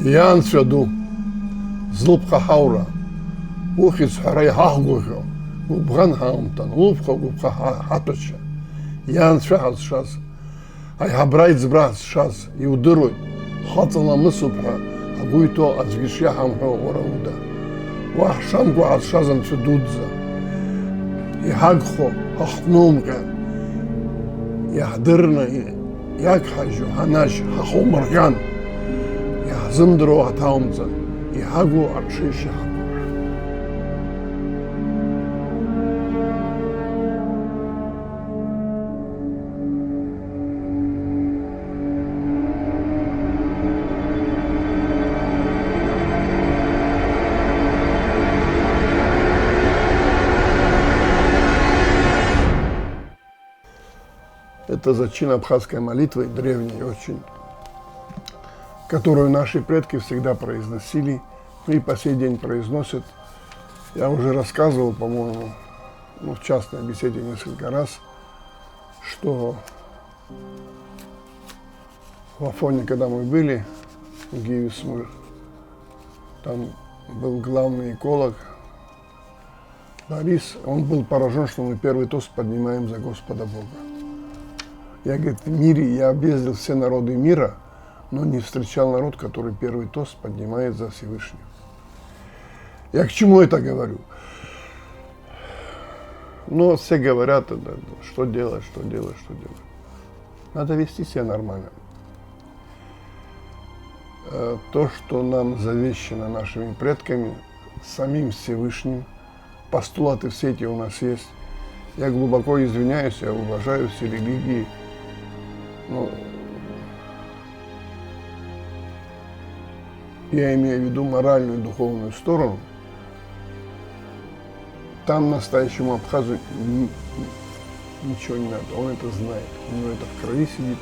Ян свяду, злупха хаура, ухиц харай хахгухо, губган хаумтан, лупха губха хаточа. Ян свяхаз шаз, ай хабрайц браз шаз, и удыруй, хатала мысупха, агуйто азгишья хамхо орауда. Вах шамгу аз шазан цудудза, и хагхо, хахнумка, яхдырна, якхаджу, ханаш, хахомарган. Зымдыру атаумзан, и хагу аршиши хагу. Это зачин абхазской молитвы, древней очень, которую наши предки всегда произносили и по сей день произносят. Я уже рассказывал, по-моему, в частной беседе несколько раз, что в Афоне, когда мы были, в Гивисмуль, там был главный эколог Борис, он был поражен, что мы первый тост поднимаем за Господа Бога. Я, говорит, в мире, я объездил все народы мира, но не встречал народ, который первый тост поднимает за Всевышнего. Я к чему это говорю? Ну, все говорят, что делать, что делать, что делать. Надо вести себя нормально. То, что нам завещено нашими предками, самим Всевышним, постулаты все эти у нас есть. Я глубоко извиняюсь, я уважаю все религии. Но я имею в виду моральную и духовную сторону. Там настоящему абхазу ничего не надо, он это знает, у него это в крови сидит,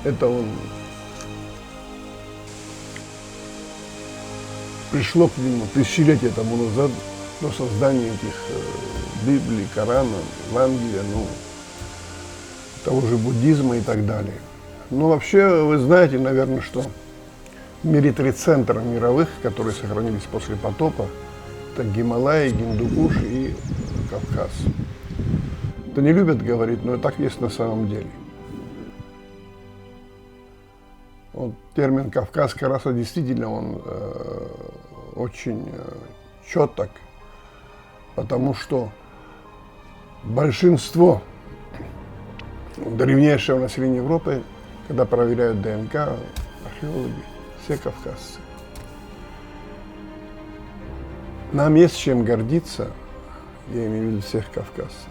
это он пришло к нему тысячелетия тому назад до создания этих Библии, Корана, Евангелия, того же буддизма и так далее. Но вообще вы знаете, наверное, что в мире 3 центра мировых, которые сохранились после потопа, это Гималаи, Гиндукуш и Кавказ. Это не любят говорить, но так есть на самом деле. Вот термин «кавказская раса» действительно он очень четок, потому что большинство древнейшего населения Европы, когда проверяют ДНК, археологи, все кавказцы. Нам есть чем гордиться, я имею в виду всех кавказцев.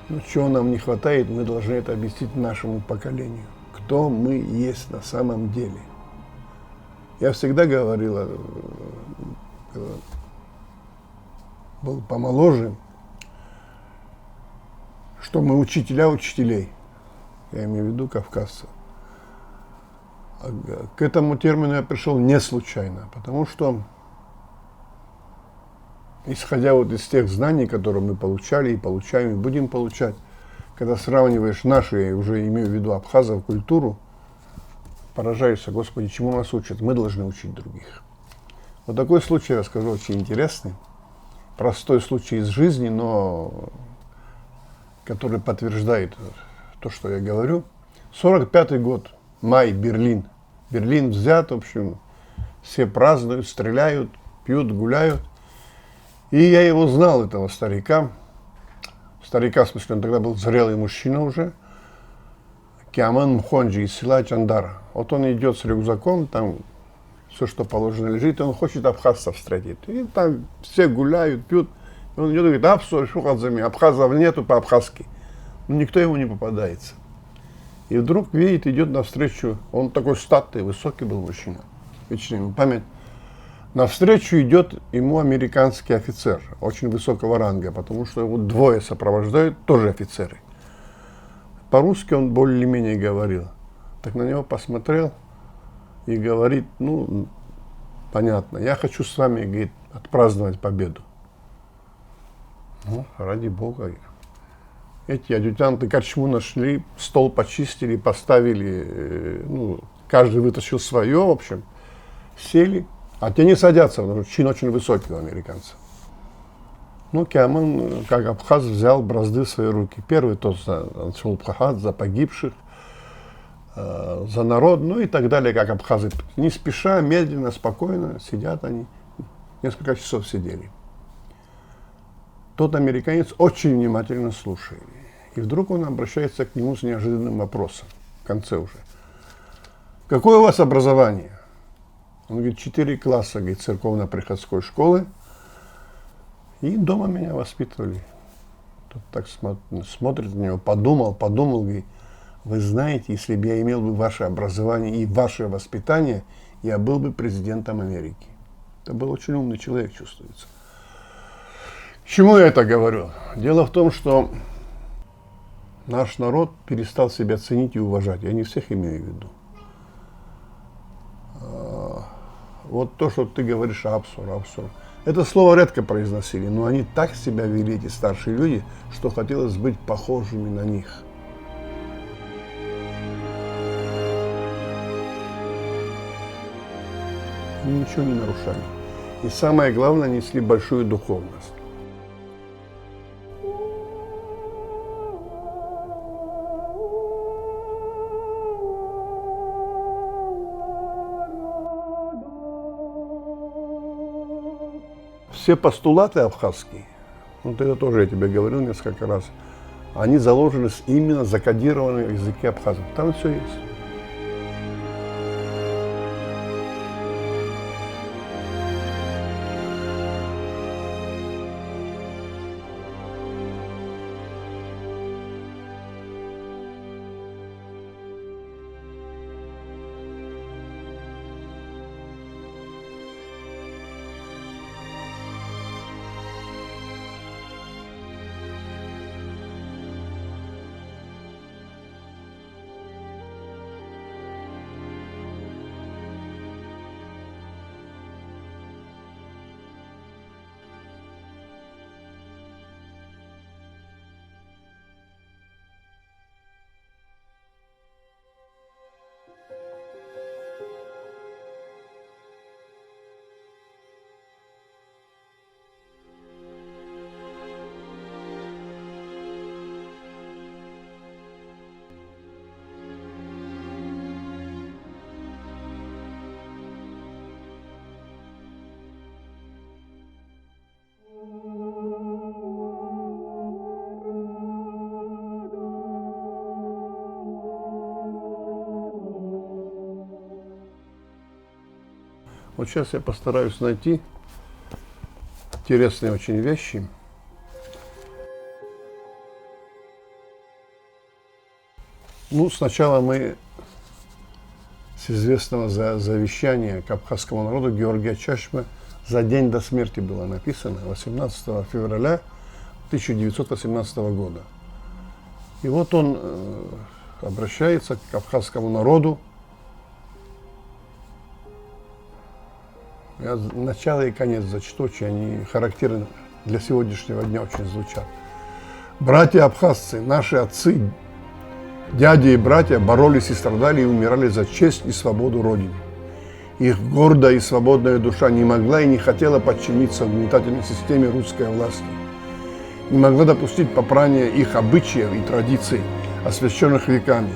Но чего нам не хватает, мы должны это объяснить нашему поколению. Кто мы есть на самом деле. Я всегда говорила, был помоложе, что мы учителя учителей. Я имею в виду кавказцев. К этому термину я пришел не случайно, потому что, исходя вот из тех знаний, которые мы получали и получаем, и будем получать, когда сравниваешь нашу, я уже имею в виду абхазов, культуру, поражаешься, Господи, чему нас учат? Мы должны учить других. Вот такой случай я расскажу, очень интересный, простой случай из жизни, но который подтверждает то, что я говорю. 45-й год, май, Берлин. Берлин взят, в общем, все празднуют, стреляют, пьют, гуляют. И я его знал, этого старика. Старика, в смысле, он тогда был зрелый мужчина уже. Киаман Мхонджи из села Чандара. Вот он идет с рюкзаком, там все, что положено, лежит, и он хочет абхазцев встретить. И там все гуляют, пьют. И он идет и говорит, абхазов нету по-абхазски. Но никто ему не попадается. И вдруг видит, идет навстречу, он такой статный, высокий был мужчина, вечная ему память. Навстречу идет ему американский офицер, очень высокого ранга, потому что его двое сопровождают, тоже офицеры. По-русски он более-менее говорил. Так на него посмотрел и говорит, ну, понятно, я хочу с вами, говорит, отпраздновать победу. Ну, ради Бога. Эти адъютанты корчму нашли, стол почистили, поставили, ну, каждый вытащил свое, в общем. сели, а те не садятся, потому что чин очень высокий у американцев. Ну, Кяман, как абхаз, взял бразды в свои руки. Первый тот начал пхахат за погибших, за народ, ну и так далее, как абхазы. Не спеша, медленно, спокойно сидят они. Несколько часов сидели. Тот американец очень внимательно слушает. И вдруг он обращается к нему с неожиданным вопросом. В конце уже. Какое у вас образование? Он говорит, 4 класса, говорит, церковно-приходской школы. И дома меня воспитывали. Тот так смотрит на него, подумал, говорит, вы знаете, если бы я имел бы ваше образование и ваше воспитание, я был бы президентом Америки. Это был очень умный человек, чувствуется. К чему я это говорю? Дело в том, что наш народ перестал себя ценить и уважать. Я не всех имею в виду. Вот то, что ты говоришь, абсур. Это слово редко произносили, но они так себя вели, эти старшие люди, что хотелось быть похожими на них. Они ничего не нарушали. И самое главное, несли большую духовность. Все постулаты абхазские, вот это тоже я тебе говорил несколько раз, они заложены именно закодированы в языке абхазов. Там все есть. Вот сейчас я постараюсь найти интересные очень вещи. Ну, сначала мы с известного завещания к абхазскому народу Георгия Чашмы за день до смерти было написано, 18 февраля 1918 года. И вот он обращается к абхазскому народу. Я начало и конец зачту, они характерны для сегодняшнего дня, очень звучат. Братья абхазцы, наши отцы, дяди и братья боролись и страдали и умирали за честь и свободу Родины. Их гордая и свободная душа не могла и не хотела подчиниться угнетательной системе русской власти. Не могла допустить попрания их обычаев и традиций, освященных веками.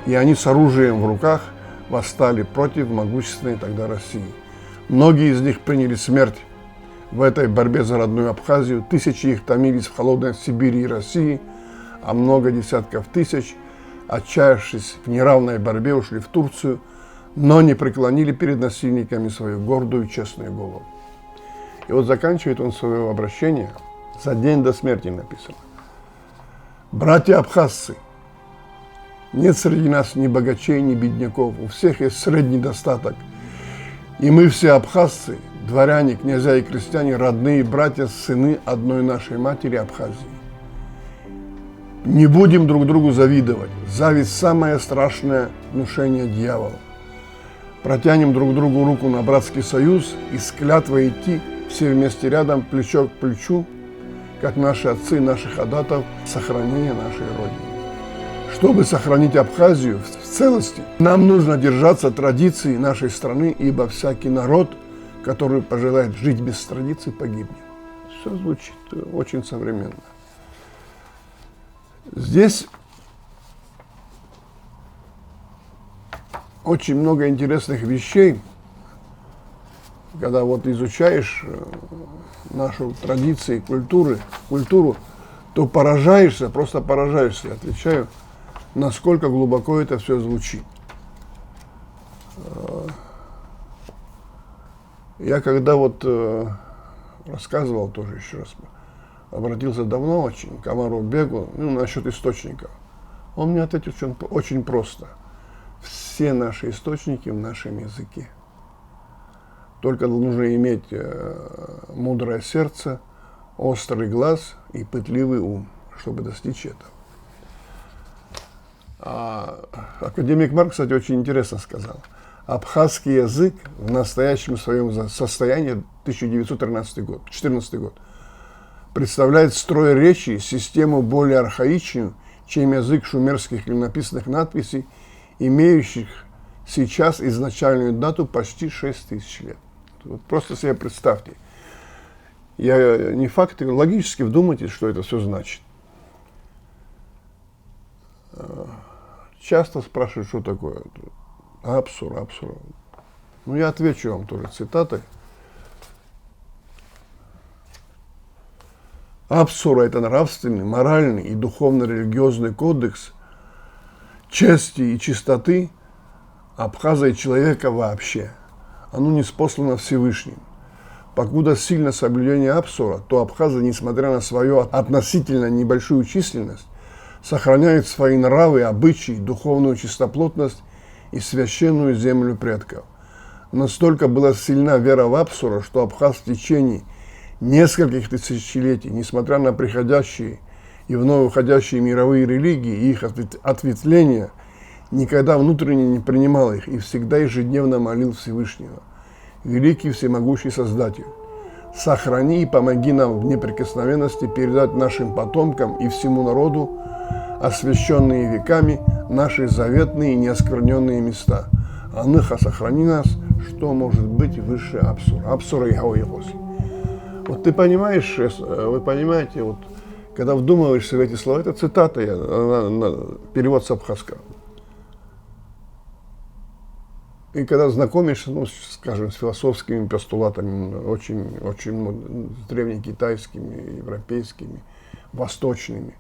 И они с оружием в руках восстали против могущественной тогда России. Многие из них приняли смерть в этой борьбе за родную Абхазию. Тысячи их томились в холодной Сибири и России, а много десятков тысяч, отчаявшись в неравной борьбе, ушли в Турцию, но не преклонили перед насильниками свою гордую и честную голову. И вот заканчивает он свое обращение, за день до смерти написано. Братья абхазцы, нет среди нас ни богачей, ни бедняков, у всех есть средний достаток. И мы все абхазцы, дворяне, князья и крестьяне, родные братья, сыны одной нашей матери Абхазии. Не будем друг другу завидовать. Зависть – самое страшное внушение дьявола. Протянем друг другу руку на братский союз и с клятвой идти все вместе рядом, плечо к плечу, как наши отцы, наших адатов, сохранения нашей Родины. Чтобы сохранить Абхазию в целости, нам нужно держаться традиций нашей страны, ибо всякий народ, который пожелает жить без традиций, погибнет. Все звучит очень современно. Здесь очень много интересных вещей, когда вот изучаешь нашу традицию, культуру, то поражаешься, просто поражаешься, отвечаю, насколько глубоко это все звучит. Я когда вот рассказывал тоже еще раз, обратился давно очень к Омару Бегу, насчет источников. Он мне ответил очень просто. Все наши источники в нашем языке. Только нужно иметь мудрое сердце, острый глаз и пытливый ум, чтобы достичь этого. Академик Марк, кстати, очень интересно сказал. Абхазский язык в настоящем своем состоянии 1914 год представляет строй речи систему более архаичную, чем язык шумерских клинописных надписей, имеющих сейчас изначальную дату почти 6000 лет. Вот просто себе представьте. Я не факты, логически вдумайтесь, что это все значит. Часто спрашивают, что такое Апсура. Я отвечу вам тоже цитатой. Апсура – это нравственный, моральный и духовно-религиозный кодекс чести и чистоты Абхаза и человека вообще. Оно ниспослано Всевышним. Покуда сильно соблюдение Апсура, то абхазы, несмотря на свою относительно небольшую численность, сохраняют свои нравы, обычаи, духовную чистоплотность и священную землю предков. Настолько была сильна вера в Апсура, что Абхаз в течение нескольких тысячелетий, несмотря на приходящие и вновь уходящие мировые религии и их ответвления, никогда внутренне не принимал их и всегда ежедневно молил Всевышнего. Великий всемогущий Создатель, сохрани и помоги нам в неприкосновенности передать нашим потомкам и всему народу освященные веками наши заветные и неоскверненные места. Аныха, сохрани нас, что может быть выше Апсура. Апсура и Гауихоси. Вот ты понимаешь, вы понимаете, вот, когда вдумываешься в эти слова, это цитата, перевод с абхазского. И когда знакомишься, скажем, с философскими постулатами, очень древнекитайскими, европейскими, восточными,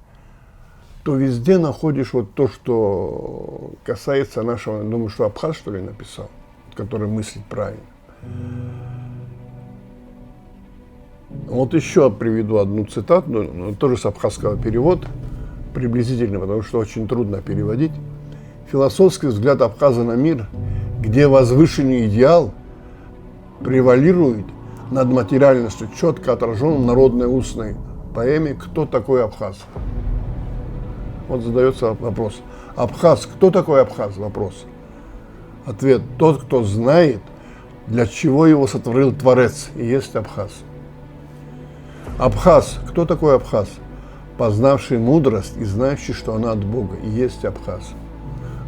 то везде находишь вот то, что касается нашего, думаю, что Абхаз, что ли, написал, который мыслит правильно. Вот еще приведу одну цитату, тоже с абхазского перевода, приблизительно, потому что очень трудно переводить. Философский взгляд абхаза на мир, где возвышенный идеал превалирует над материальностью, четко отражен в народной устной поэме «Кто такой Абхаз?». Вот задается вопрос. Абхаз, кто такой Абхаз? Вопрос. Ответ. Тот, кто знает, для чего его сотворил Творец, и есть Абхаз. Абхаз, кто такой Абхаз? Познавший мудрость и знающий, что она от Бога, и есть Абхаз.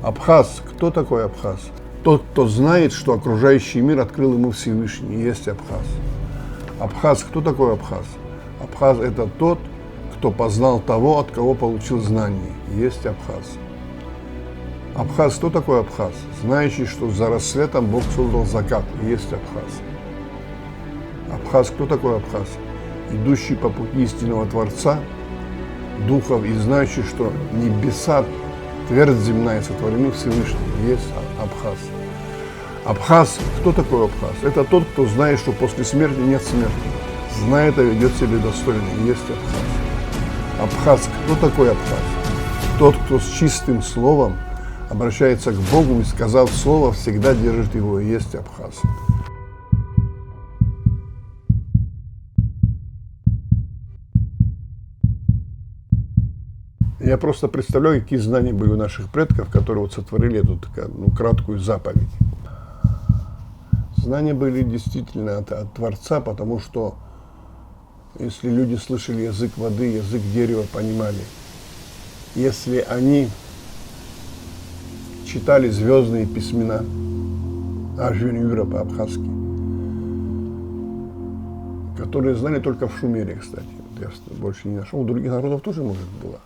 Абхаз, кто такой Абхаз? Тот, кто знает, что окружающий мир открыл ему Всевышний, и есть Абхаз. Абхаз, кто такой Абхаз? Абхаз – это тот, кто познал того, от кого получил знание, и есть Абхаз. Абхаз, кто такой Абхаз? Знающий, что за рассветом Бог создал закат, и есть Абхаз. Абхаз, кто такой Абхаз? Идущий по пути истинного Творца, духов, и знающий, что небеса, твердь земная сотворены Всевышним, есть Абхаз. Абхаз, кто такой Абхаз? Это тот, кто знает, что после смерти нет смерти, знает и ведет себя достойно, и есть Абхаз. Абхаз, кто такой Абхаз? Тот, кто с чистым словом обращается к Богу и, сказав слово, всегда держит его, и есть Абхаз. Я просто представляю, какие знания были у наших предков, которые вот сотворили эту краткую заповедь. Знания были действительно от Творца, потому что если люди слышали язык воды, язык дерева, понимали, если они читали звездные письмена Ажвен-Юра по-абхазски, которые знали только в Шумере, кстати. Вот я больше не нашел. У других народов тоже, может, было.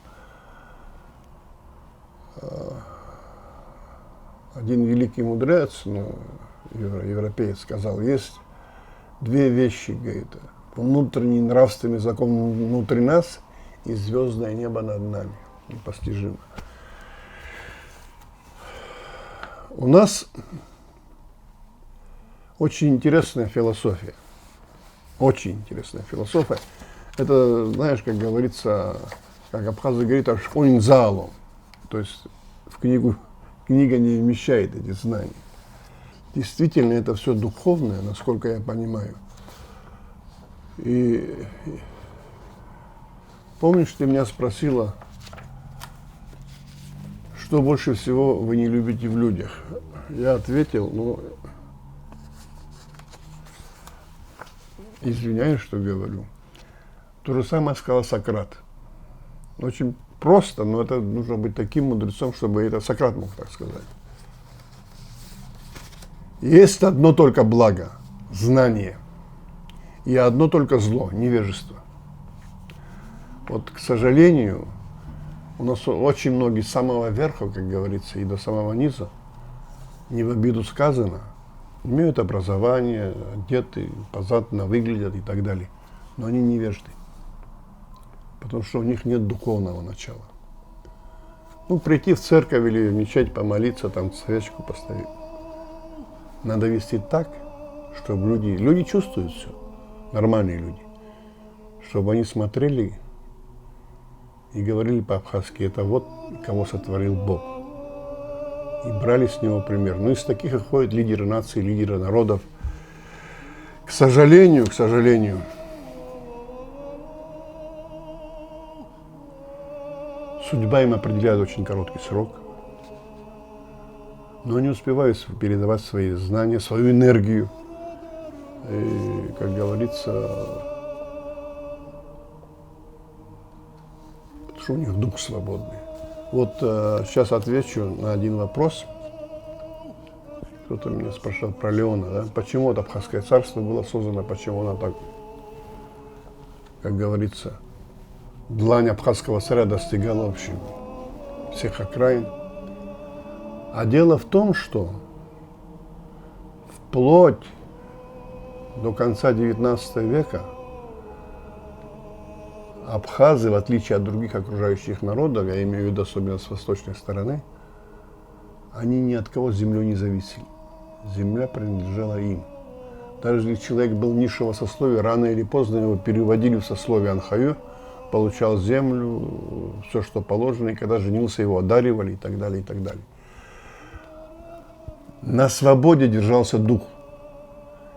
Один великий мудрец, европеец, сказал, есть две вещи, говорит, внутренний нравственный закон внутри нас и звездное небо над нами, непостижимо. У нас очень интересная философия. Очень интересная философия. Это, знаешь, как говорится, как абхазы говорят, ашхонзалом. То есть книга не вмещает эти знания. Действительно, это все духовное, насколько я понимаю. И помнишь, ты меня спросила, что больше всего вы не любите в людях? Я ответил, извиняюсь, что говорю. То же самое сказал Сократ. Очень просто, но это нужно быть таким мудрецом, чтобы это Сократ мог так сказать. Есть одно только благо – знание. И одно только зло – невежество. Вот, к сожалению, у нас очень многие с самого верха, как говорится, и до самого низа, не в обиду сказано, имеют образование, одеты, позатно выглядят и так далее. Но они невежды. Потому что у них нет духовного начала. Прийти в церковь или в мечеть, помолиться, там свечку поставить. Надо вести так, чтобы люди чувствуют все, нормальные люди, чтобы они смотрели и говорили по-абхазски, это вот кого сотворил Бог. И брали с него пример. Из таких и ходят лидеры наций, лидеры народов. К сожалению, судьба им определяет очень короткий срок, но они успевают передавать свои знания, свою энергию. И, как говорится, потому что у них дух свободный. Вот сейчас отвечу на один вопрос. Кто-то меня спрашивал про Леона, да? Почему это Абхазское царство было создано, почему оно так, как говорится, длань абхазского царя достигала, в общем, всех окраин. А дело в том, что вплоть до конца XIX века абхазы, в отличие от других окружающих народов, я имею в виду особенно с восточной стороны, они ни от кого землей не зависели. Земля принадлежала им. Даже если человек был низшего сословия, рано или поздно его переводили в сословие Анхаю, получал землю, все, что положено, и когда женился, его одаривали и так далее, и так далее. На свободе держался дух.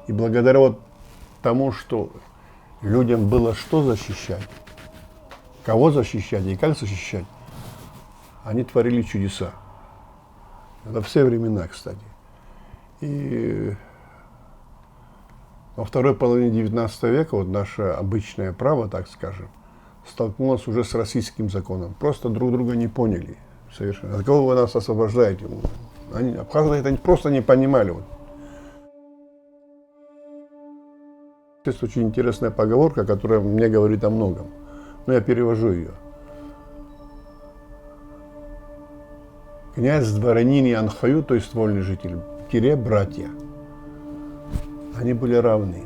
И благодаря тому, что людям было что защищать, кого защищать и как защищать, они творили чудеса. Это все времена, кстати. И во второй половине XIX века наше обычное право, так скажем, столкнулось уже с российским законом. Просто друг друга не поняли совершенно. От кого вы нас освобождаете? Абхазы это просто не понимали. Есть очень интересная поговорка, которая мне говорит о многом. Но я перевожу ее. Князь, дворянин и Анхаю, то есть вольный житель, братья. Они были равны.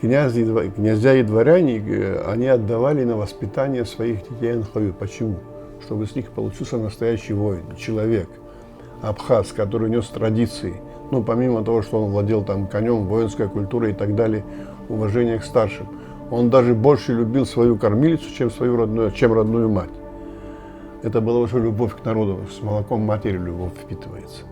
Князья и дворяне, они отдавали на воспитание своих детей Анхаю. Почему? Чтобы с них получился настоящий воин, человек, абхаз, который нес традиции. Помимо того, что он владел там конем, воинской культурой и так далее, уважение к старшим. Он даже больше любил свою кормилицу, чем родную мать. Это была уже любовь к народу. С молоком матери любовь впитывается.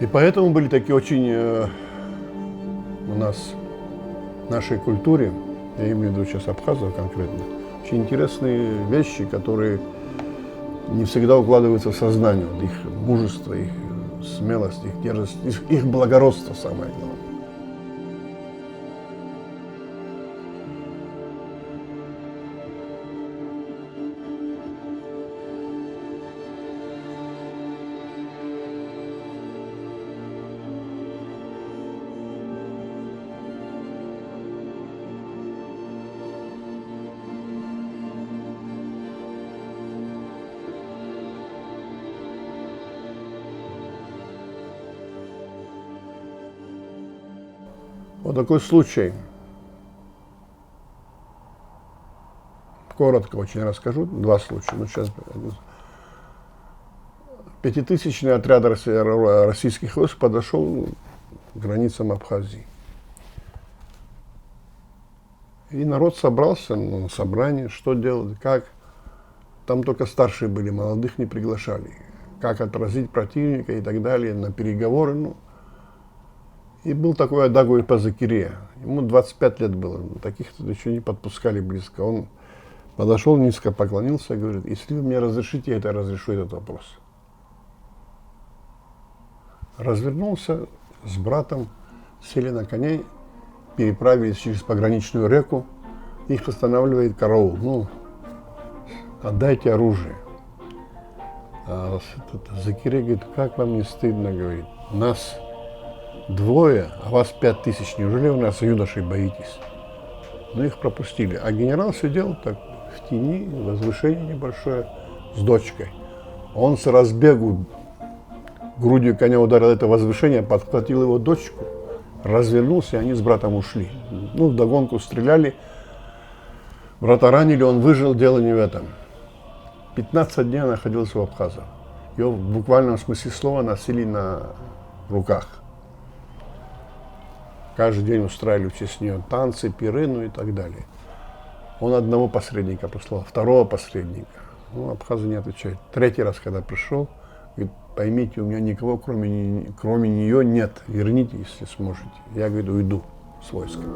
И поэтому были такие очень у нас, в нашей культуре, я имею в виду сейчас абхазов конкретно, очень интересные вещи, которые не всегда укладываются в сознание. Их мужество, их смелость, их дерзость, их благородство самое главное. Вот такой случай. Коротко очень расскажу. Два случая. Ну, сейчас. Пятитысячный отряд российских войск подошел к границам Абхазии. И народ собрался на собрание, что делать, как. Там только старшие были, молодых не приглашали. Как отразить противника и так далее, на переговоры. Ну. И был такой Адагу Пазакире. Ему 25 лет было. Таких-то еще не подпускали близко. Он подошел, низко поклонился и говорит: если вы мне разрешите, я разрешу этот вопрос. Развернулся с братом, сели на коней, переправились через пограничную реку. Их останавливает караул. Ну, отдайте оружие. А Закире говорит: как вам не стыдно, говорит, нас двое, а вас 5000. Неужели вы нас, юношей, боитесь? Ну, их пропустили. А генерал сидел так в тени, возвышение небольшое, с дочкой. Он с разбегу грудью коня ударил это возвышение, подхватил его дочку, развернулся, и они с братом ушли. Ну, вдогонку стреляли. Брата ранили, он выжил, дело не в этом. 15 дней находился в Абхазах. Его в буквальном смысле слова носили на руках. Каждый день устраивали в честь нее танцы, пиры, ну и так далее. Он одного посредника послал, второго посредника. Ну, абхазы не отвечают. Третий раз, когда пришел, говорит: поймите, у меня никого, кроме нее нет. Верните, если сможете. Я, говорит, уйду с войском.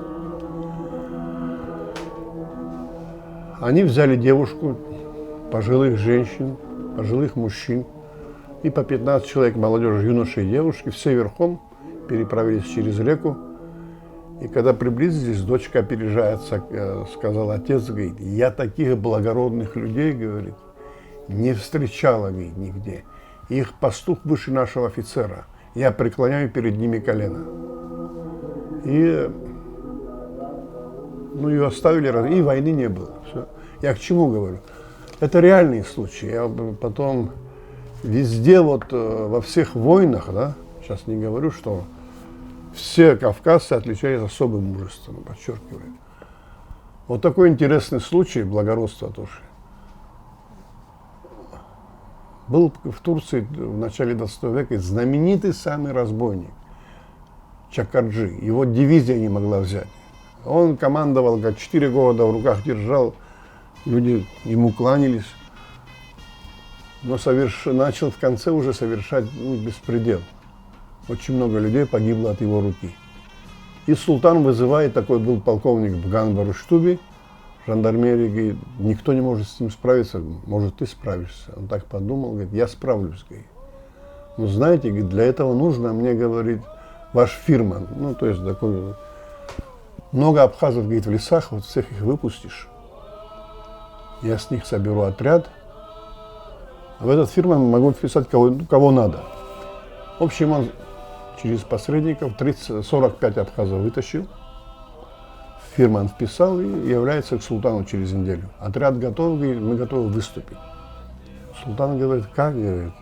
Они взяли девушку, пожилых женщин, пожилых мужчин, и по 15 человек, молодежи, юноши и девушки, все верхом переправились через реку. И когда приблизились, дочка, опережая, сказал отец, говорит: я таких благородных людей, говорит, не встречала, говорит, нигде. Их пастух выше нашего офицера. Я преклоняю перед ними колено. И ну, ее оставили, и войны не было. Все. Я к чему говорю? Это реальные случаи. Я потом везде, вот во всех войнах, да, сейчас не говорю, что все кавказцы отличались особым мужеством, подчеркиваю. Вот такой интересный случай благородства тоже. Был в Турции в начале 20 века знаменитый самый разбойник Чакарджи. Его дивизия не могла взять. Он командовал, как 4 города в руках держал, люди ему кланялись, но начал в конце уже совершать беспредел. Очень много людей погибло от его руки. И султан вызывает, такой был полковник Бган Баруштуби, жандармерии, говорит: никто не может с ним справиться, может, ты справишься. Он так подумал, говорит: я справлюсь, говорит. Ну, знаете, говорит, для этого нужно мне, говорит, ваш фирман. Ну, то есть такой, много абхазов, говорит, в лесах, вот всех их выпустишь. Я с них соберу отряд, а в этот фирман могу вписать кого надо. В общем, он через посредников 45 абхазов вытащил, фирман вписал и является к султану через неделю. Отряд готов, говорит, мы готовы выступить. Султан говорит: как, говорит,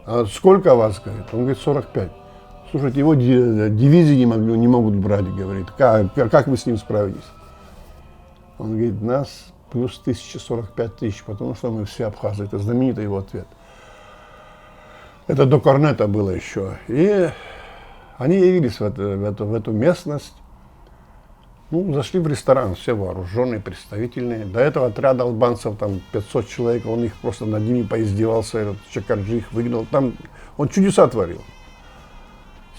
а сколько вас, говорит? Он говорит: 45. Слушайте, его дивизии не могут брать, говорит. Как вы с ним справитесь? Он говорит: нас плюс 1045 тысяч, потому что мы все абхазы. Это знаменитый его ответ. Это до Корнета было еще. И они явились в эту местность. Ну, зашли в ресторан, все вооруженные, представительные. До этого отряд албанцев, там 500 человек, он их просто над ними поиздевался, этот Чакарджи их выгнал. Там он чудеса творил.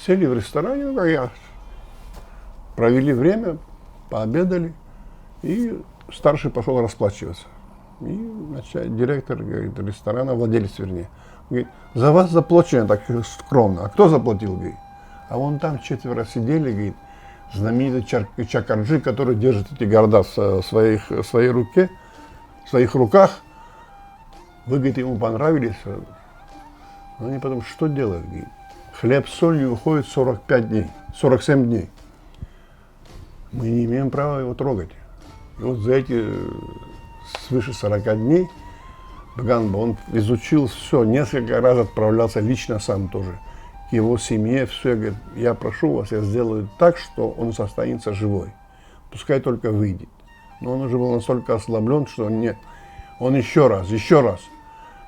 Сели в ресторане, ну, как я, провели время, пообедали, и старший пошел расплачиваться. И директор, говорит, ресторана, владелец, вернее, говорит, за вас заплачено так скромно. А кто заплатил, говорит? А вон там 4 сидели, говорит, знаменитый Чакарджи, который держит эти города в своей руке, в своих руках. Вы, говорит, ему понравились. Но они потом что делают, говорит? Хлеб с солью уходит 45 дней, 47 дней. Мы не имеем права его трогать. И вот за эти свыше 40 дней Баганба, он изучил все, несколько раз отправлялся лично сам тоже к его семье, все, говорит, я прошу вас, я сделаю так, что он останется живой. Пускай только выйдет. Но он уже был настолько ослаблен, что нет. Он еще раз.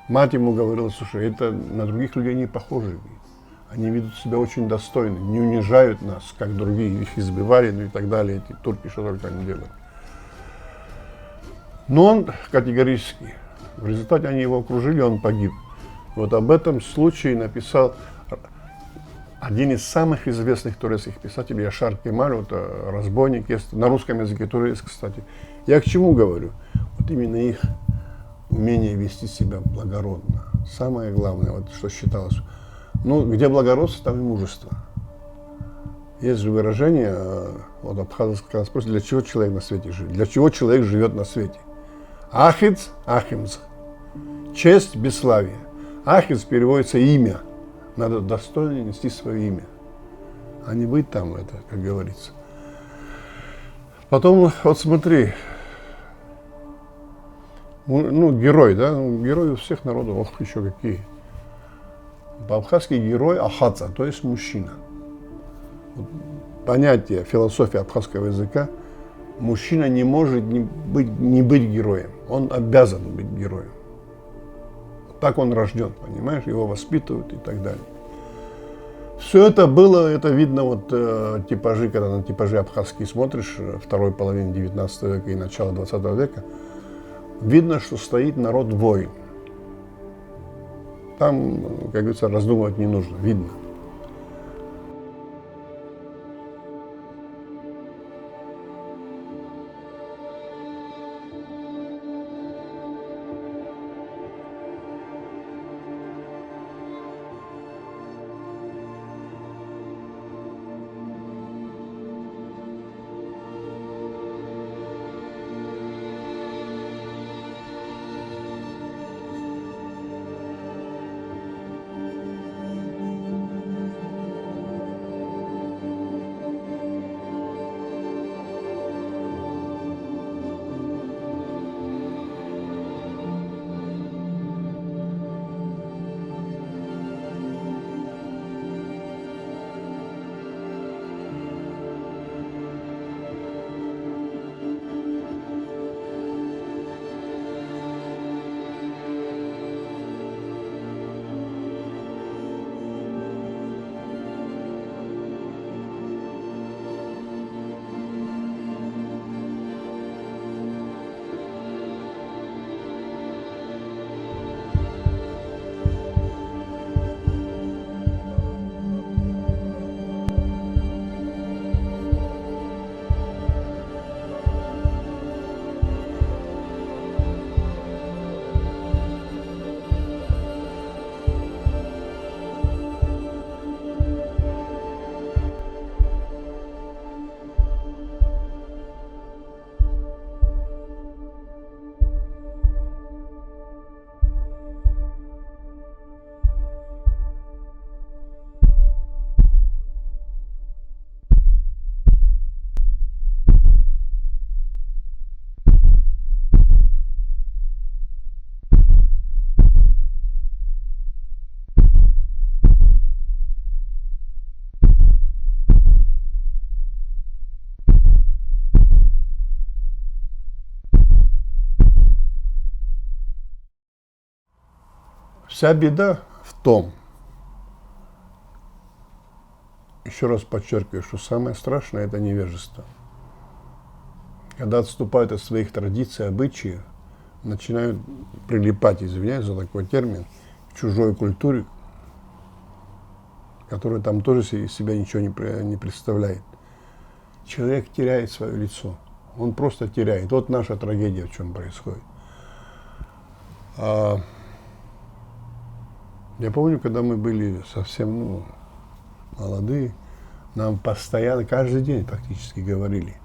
Мать ему говорила, слушай, это на других людей не похоже. Говорит. Они ведут себя очень достойно, не унижают нас, как другие, их избивали, ну и так далее, эти турки, что только они делают. Но он категорически, в результате они его окружили, он погиб. Вот об этом случае написал один из самых известных турецких писателей, Яшар Кемаль, вот разбойник, есть, на русском языке тоже есть, кстати. Я к чему говорю? Вот именно их умение вести себя благородно. Самое главное, вот что считалось. Ну, где благородство, там и мужество. Есть же выражение, вот абхазы спросят, для чего человек на свете живет? Для чего человек живет на свете? Ахиц, ахимц. Честь, бесславие. Ахиц переводится имя. Надо достойно нести свое имя, а не быть там, это, как говорится. Потом, вот смотри, ну, герой, да, герой у всех народов, ох, еще какие. По-абхазски герой ахаца, то есть мужчина. Вот понятие, философия абхазского языка, мужчина не может не быть героем, он обязан быть героем. Так он рожден, понимаешь, его воспитывают и так далее. Все это было, это видно вот типажи, когда на типажи абхазские смотришь, второй половины 19 века и начала 20 века, видно, что стоит народ воин. Там, как говорится, раздумывать не нужно, видно. Вся беда в том, еще раз подчеркиваю, что самое страшное – это невежество. Когда отступают от своих традиций, обычаев, начинают прилипать, извиняюсь за такой термин, к чужой культуре, который там тоже из себя ничего не представляет. Человек теряет свое лицо. Он просто теряет. Вот наша трагедия, в чем происходит. Я помню, когда мы были совсем молодые, нам постоянно, каждый день практически говорили: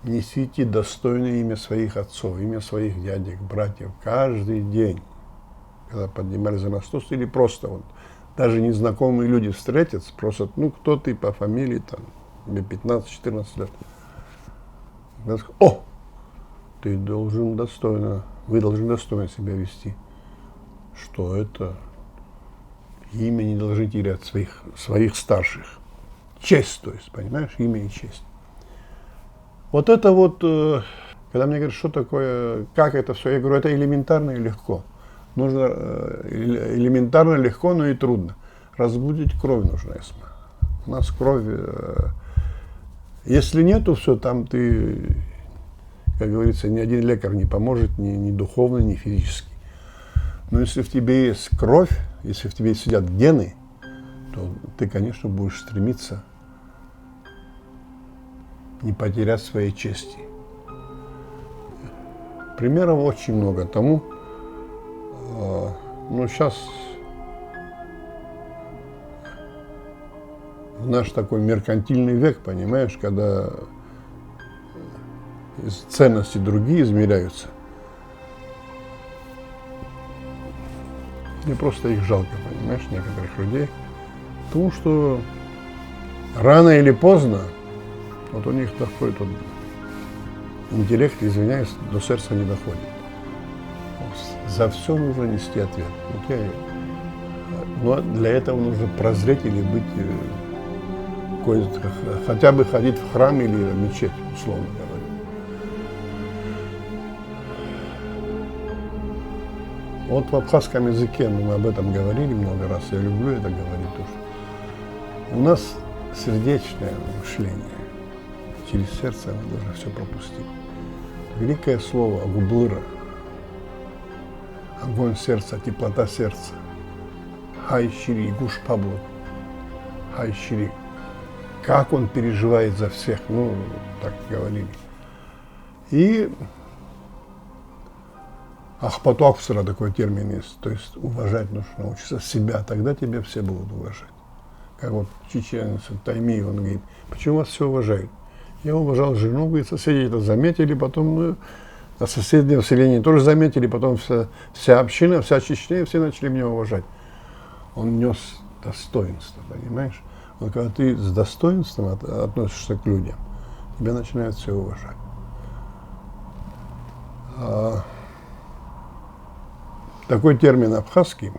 несите достойное имя своих отцов, имя своих дядек, братьев. Каждый день, когда поднимали за нас тост, или просто вот, даже незнакомые люди встретятся, просто, кто ты по фамилии, там, тебе 15-14 лет. О, ты должен достойно, вы должны достойно себя вести. Что это? Имя не должны терять своих старших. Честь, то есть, понимаешь, имя и честь. Вот это вот, когда мне говорят, что такое, как это все, я говорю, это элементарно и легко. Нужно элементарно, легко, но и трудно. Разбудить кровь нужно, ясно. У нас кровь, если нету, все, там ты, как говорится, ни один лекарь не поможет, ни духовно, ни физически. Но если в тебе есть кровь, если в тебе сидят гены, то ты, конечно, будешь стремиться не потерять своей чести. Примеров очень много тому. Но сейчас в наш такой меркантильный век, понимаешь, когда ценности другие измеряются, мне просто их жалко, понимаешь, некоторых людей. Потому что рано или поздно вот у них такой тот интеллект, извиняюсь, до сердца не доходит. За все нужно нести ответ. Но для этого нужно прозреть или быть, хотя бы ходить в храм или в мечеть, условно говоря. Вот в абхазском языке, мы об этом говорили много раз, я люблю это говорить тоже. У нас сердечное мышление. Через сердце мы должны все пропустить. Великое слово «гублыра». Огонь сердца, теплота сердца. Хай-щири, гуш пабло. Хай-щири. Как он переживает за всех, так говорили. И ахпатуаксера такой термин есть. То есть уважать нужно научиться себя, тогда тебя все будут уважать. Как вот чеченец Таймиев, он говорит, почему вас все уважают? Я уважал жену, говорит, соседи это заметили, потом, а соседнее население тоже заметили, потом вся община, вся Чечня, все начали меня уважать. Он нес достоинство, понимаешь? Вот когда ты с достоинством относишься к людям, тебя начинают все уважать. Такой термин абхазский,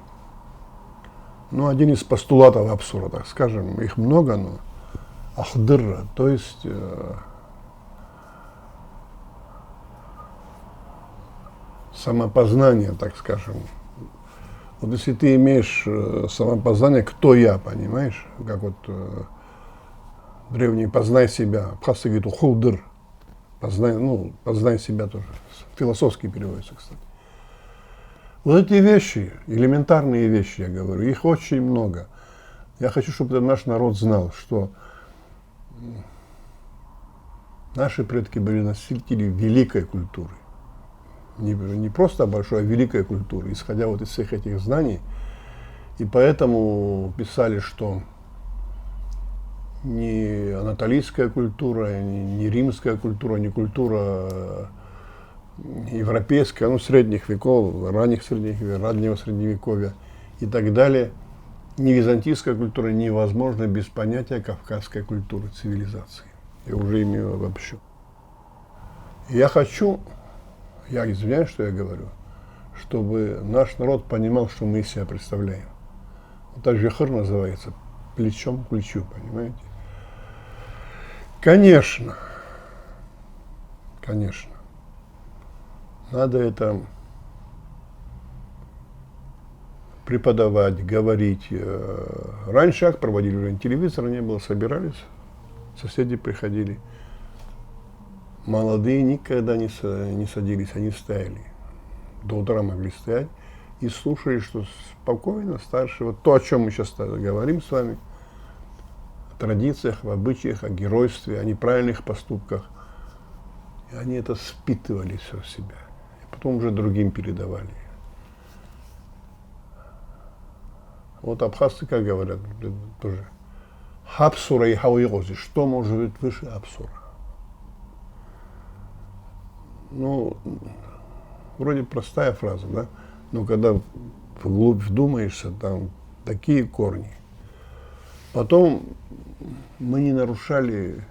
один из постулатов абсурда, так скажем, их много, но ахдырра, то есть самопознание, так скажем. Вот если ты имеешь самопознание, кто я, понимаешь, как вот древний «познай себя», абхазцы говорят «ухулдыр», познай себя тоже, философски переводится, кстати. Вот эти вещи, элементарные вещи, я говорю, их очень много. Я хочу, чтобы наш народ знал, что наши предки были носители великой культуры. Не просто большой, а великой культуры, исходя вот из всех этих знаний. И поэтому писали, что не анатолийская культура, не римская культура, не культура европейская, средних веков, раннего средневековья и так далее, не византийская культура невозможна без понятия кавказской культуры, цивилизации. Я уже имею обобщу. Я извиняюсь, что я говорю, чтобы наш народ понимал, что мы из себя представляем. Вот так жихыр называется, плечом к плечу, понимаете? Конечно, надо это преподавать, говорить. Раньше как проводили, уже телевизора не было, собирались, соседи приходили. Молодые никогда не садились, они стояли. До утра могли стоять и слушали, что спокойно старшие, вот то, о чем мы сейчас говорим с вами, о традициях, в обычаях, о геройстве, о неправильных поступках. И они это впитывали все в себя. И потом уже другим передавали. Вот абхазцы, как говорят, тоже. Хапсура и хауигози. Что может быть выше абсура? Ну, вроде простая фраза, да? Но когда вглубь вдумаешься, там такие корни. Потом мы не нарушали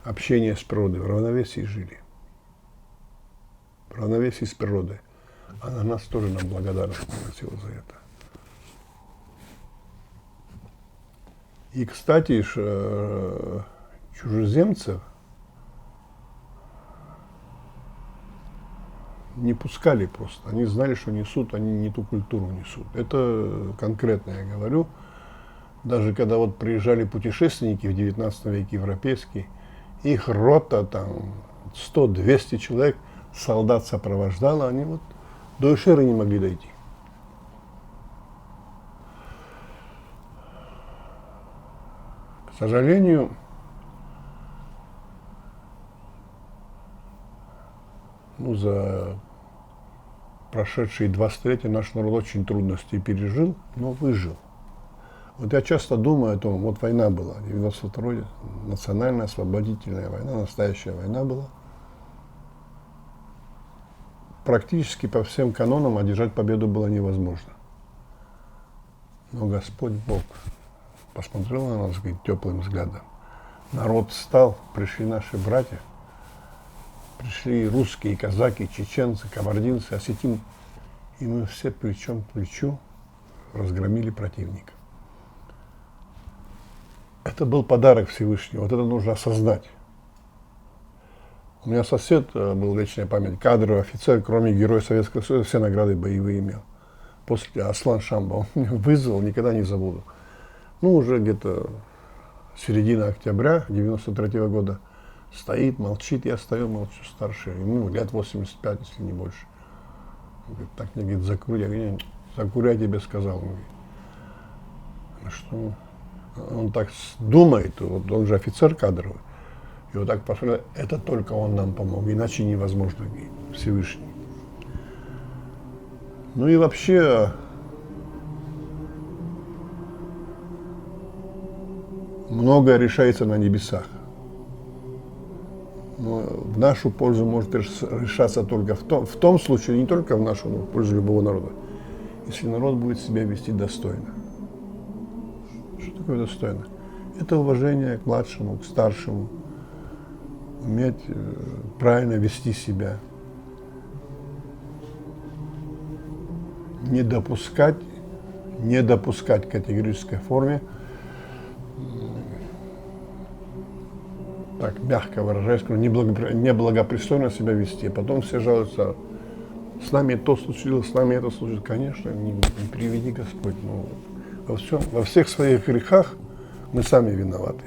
общение с природой, в равновесии жили. В равновесии с природой. Она нас тоже нам благодарность приносила за это. И, кстати, чужеземцев не пускали просто. Они знали, что несут, они не ту культуру несут. Это конкретно я говорю. Даже когда вот приезжали путешественники в 19 веке европейские, их рота, там, 100-200 человек, солдат сопровождала, они вот до Ишеры не могли дойти. К сожалению, за прошедшие 2 столетия наш народ очень трудности пережил, но выжил. Вот я часто думаю о том, вот война была, 92-й, национальная освободительная война, настоящая война была. Практически по всем канонам одержать победу было невозможно. Но Господь Бог посмотрел на нас, говорит, теплым взглядом. Народ встал, пришли наши братья, пришли русские, казаки, чеченцы, кабардинцы, осетины, и мы все плечом к плечу разгромили противника. Это был подарок Всевышнего, вот это нужно осознать. У меня сосед был, вечная память, кадровый офицер, кроме Героя Советского Союза, все награды боевые имел. После Аслан Шамба он меня вызвал, никогда не забуду. Уже где-то середина октября 93-го года. Стоит, молчит, я стою, молчу, старший, ему лет 85, если не больше. Он говорит, так мне, говорит, закурить. Я говорю, закурю, я тебе сказал. Он говорит, что он так думает, вот он же офицер кадровый. И вот так посмотрел, это только он нам помог, иначе невозможно, Всевышний. И вообще, многое решается на небесах. Но в нашу пользу может решаться только в том случае, не только в нашу, но в пользу любого народа, если народ будет себя вести достойно. Что такое достойно? Это уважение к младшему, к старшему, уметь правильно вести себя, не допускать в категорической форме, так мягко выражаясь, неблагопристойно себя вести. Потом все жалуются, с нами то случилось, с нами это случилось. Конечно, не приведи Господь. Во всех своих грехах мы сами виноваты.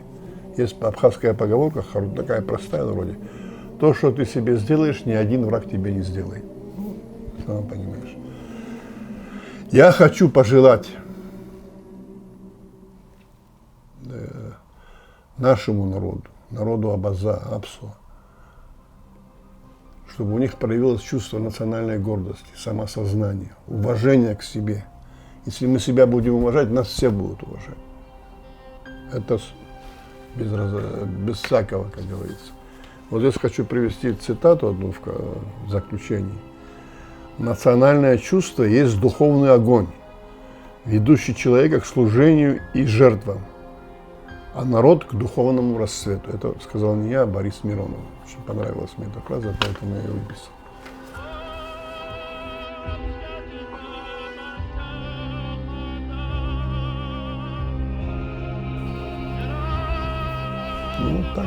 Есть абхазская поговорка, такая простая вроде. То, что ты себе сделаешь, ни один враг тебе не сделает. Сам понимаешь. Я хочу пожелать нашему народу Абаза, Апсу, чтобы у них проявилось чувство национальной гордости, самосознания, уважения к себе. Если мы себя будем уважать, нас все будут уважать. Это без всякого, как говорится. Вот здесь хочу привести цитату одну в заключении. Национальное чувство есть духовный огонь, ведущий человека к служению и жертвам, а народ к духовному расцвету. Это сказал не я, а Борис Миронов. Очень понравилась мне эта фраза, поэтому я ее выписал. Вот так.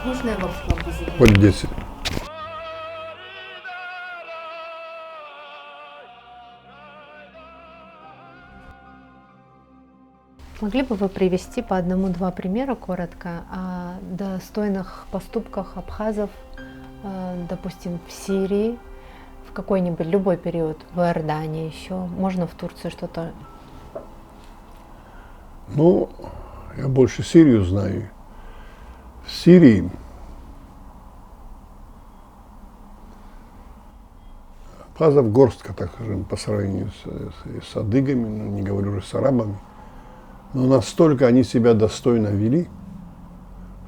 Можно я вопрос задам? Хоть 10. Могли бы вы привести по одному-два примера коротко о достойных поступках абхазов, допустим, в Сирии, в какой-нибудь любой период, в Иордании еще, можно в Турции что-то? Ну, я больше Сирию знаю. В Сирии абхазов горстка, так скажем, по сравнению с адыгами, ну, не говорю уже с арабами. Но настолько они себя достойно вели,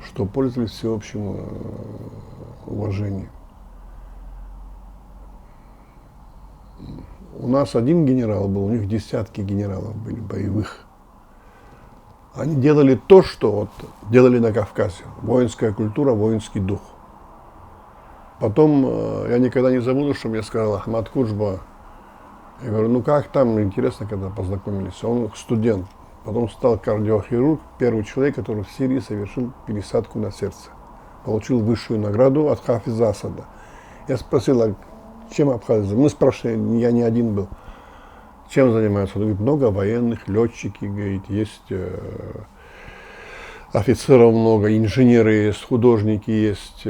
что пользовались всеобщим уважением. У нас один генерал был, у них десятки генералов были боевых. Они делали то, что вот делали на Кавказе. Воинская культура, воинский дух. Потом я никогда не забуду, что мне сказал Ахмад Куджба. Я говорю, ну как там, интересно, когда познакомились. Он студент, потом стал кардиохирург, первый человек, который в Сирии совершил пересадку на сердце. Получил высшую награду от Хафиза Асада. Я спросил, а чем Абхазия? Мы спрашивали, я не один был. Чем занимаются? Он говорит, много военных, летчики, говорит, есть офицеров много, инженеры есть, художники есть,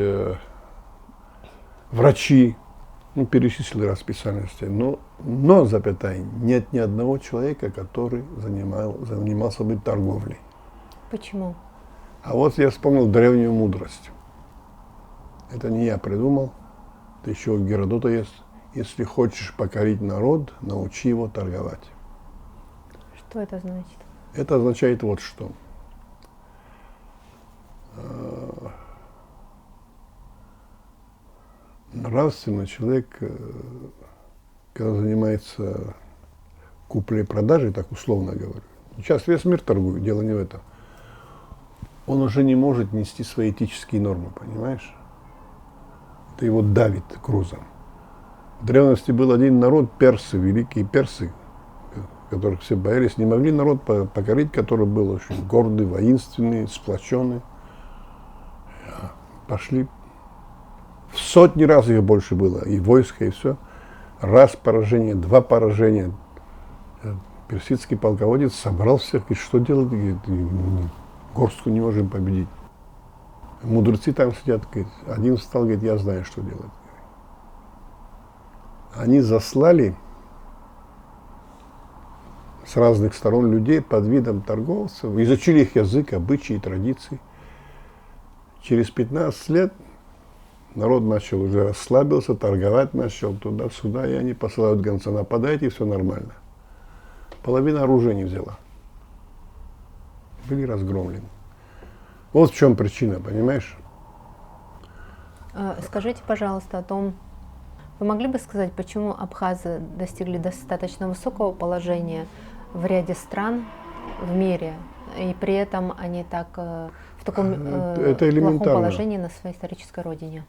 врачи. Ну, перечислили расписание. Но, запятая, нет ни одного человека, который занимался бы торговлей. Почему? А вот я вспомнил древнюю мудрость. Это не я придумал, это еще у Геродота есть. Если хочешь покорить народ, научи его торговать. Что это значит? Это означает вот что. Нравственный человек, когда занимается куплей-продажей, так условно говорю, сейчас весь мир торгует, дело не в этом, он уже не может нести свои этические нормы, понимаешь? Это его давит грузом. В древности был один народ, персы, великие персы, которых все боялись, не могли народ покорить, который был очень гордый, воинственный, сплоченный. Пошли. В сотни раз их больше было, и войско, и все. Раз поражение, два поражения. Персидский полководец собрал всех, говорит, что делать? Говорит, горстку не можем победить. Мудрецы там сидят, говорит, один встал, говорит, я знаю, что делать. Они заслали с разных сторон людей под видом торговцев, изучили их язык, обычаи, традиции. Через 15 лет народ начал уже расслабился, торговать начал туда-сюда, и они посылают гонца, нападайте, и все нормально. Половина оружия не взяла. Были разгромлены. Вот в чем причина, понимаешь? Скажите, пожалуйста, о том, вы могли бы сказать, почему абхазы достигли достаточно высокого положения в ряде стран в мире, и при этом они так в таком плохом положении на своей исторической родине?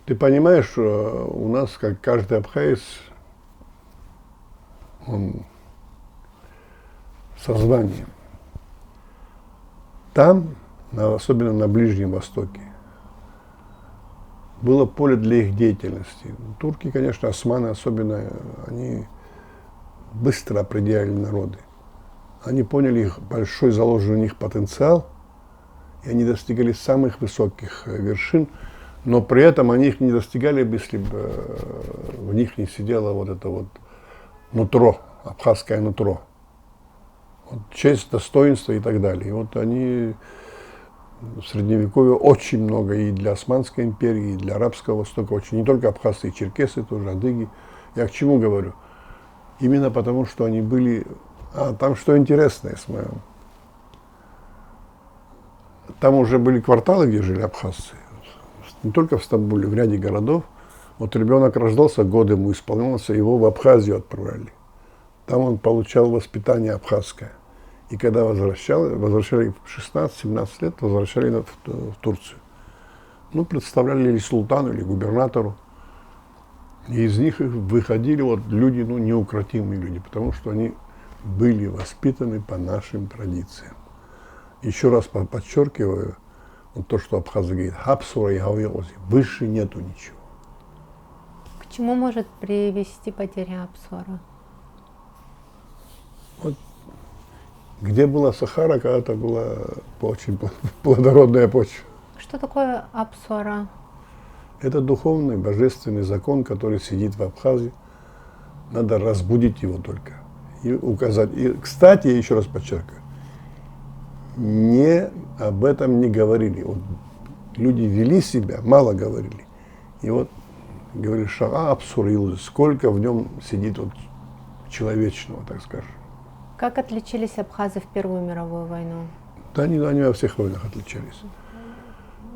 Ты понимаешь, у нас, как каждый абхазец, он со званием. Там, особенно на Ближнем Востоке, было поле для их деятельности. Турки, конечно, османы особенно, они быстро определяли народы. Они поняли их большой заложенный у них потенциал, и они достигали самых высоких вершин, но при этом они их не достигали, если бы в них не сидело вот это вот нутро, абхазское нутро. Вот честь, достоинство и так далее. И вот они в Средневековье очень много и для Османской империи, и для Арабского Востока, очень, не только абхазцы и черкесы, тоже адыги. Я к чему говорю? Именно потому, что они были... там что интересное, смотрю. Там уже были кварталы, где жили абхазцы. Не только в Стамбуле, в ряде городов. Вот ребенок рождался, год ему исполнился, его в Абхазию отправляли. Там он получал воспитание абхазское. И когда возвращали в 16-17 лет, возвращали в Турцию. Ну, представляли или султану, или губернатору. И из них выходили вот люди, ну, неукротимые люди, потому что они были воспитаны по нашим традициям. Еще раз подчеркиваю, вот то, что абхазы говорят, хапсура и гауеози, выше нету ничего. К чему может привести потеря Апсуара? Вот Где была Сахара, когда-то была очень плодородная почва. Что такое Апсуара? Это духовный, божественный закон, который сидит в Абхазии. Надо разбудить его только и указать. И, кстати, я еще раз подчеркиваю, об этом не говорили. Вот люди вели себя, мало говорили. И вот говорили, шага Апсурил, сколько в нем сидит вот человечного, так скажем. Как отличились абхазы в Первую мировую войну? Да, они во всех войнах отличались.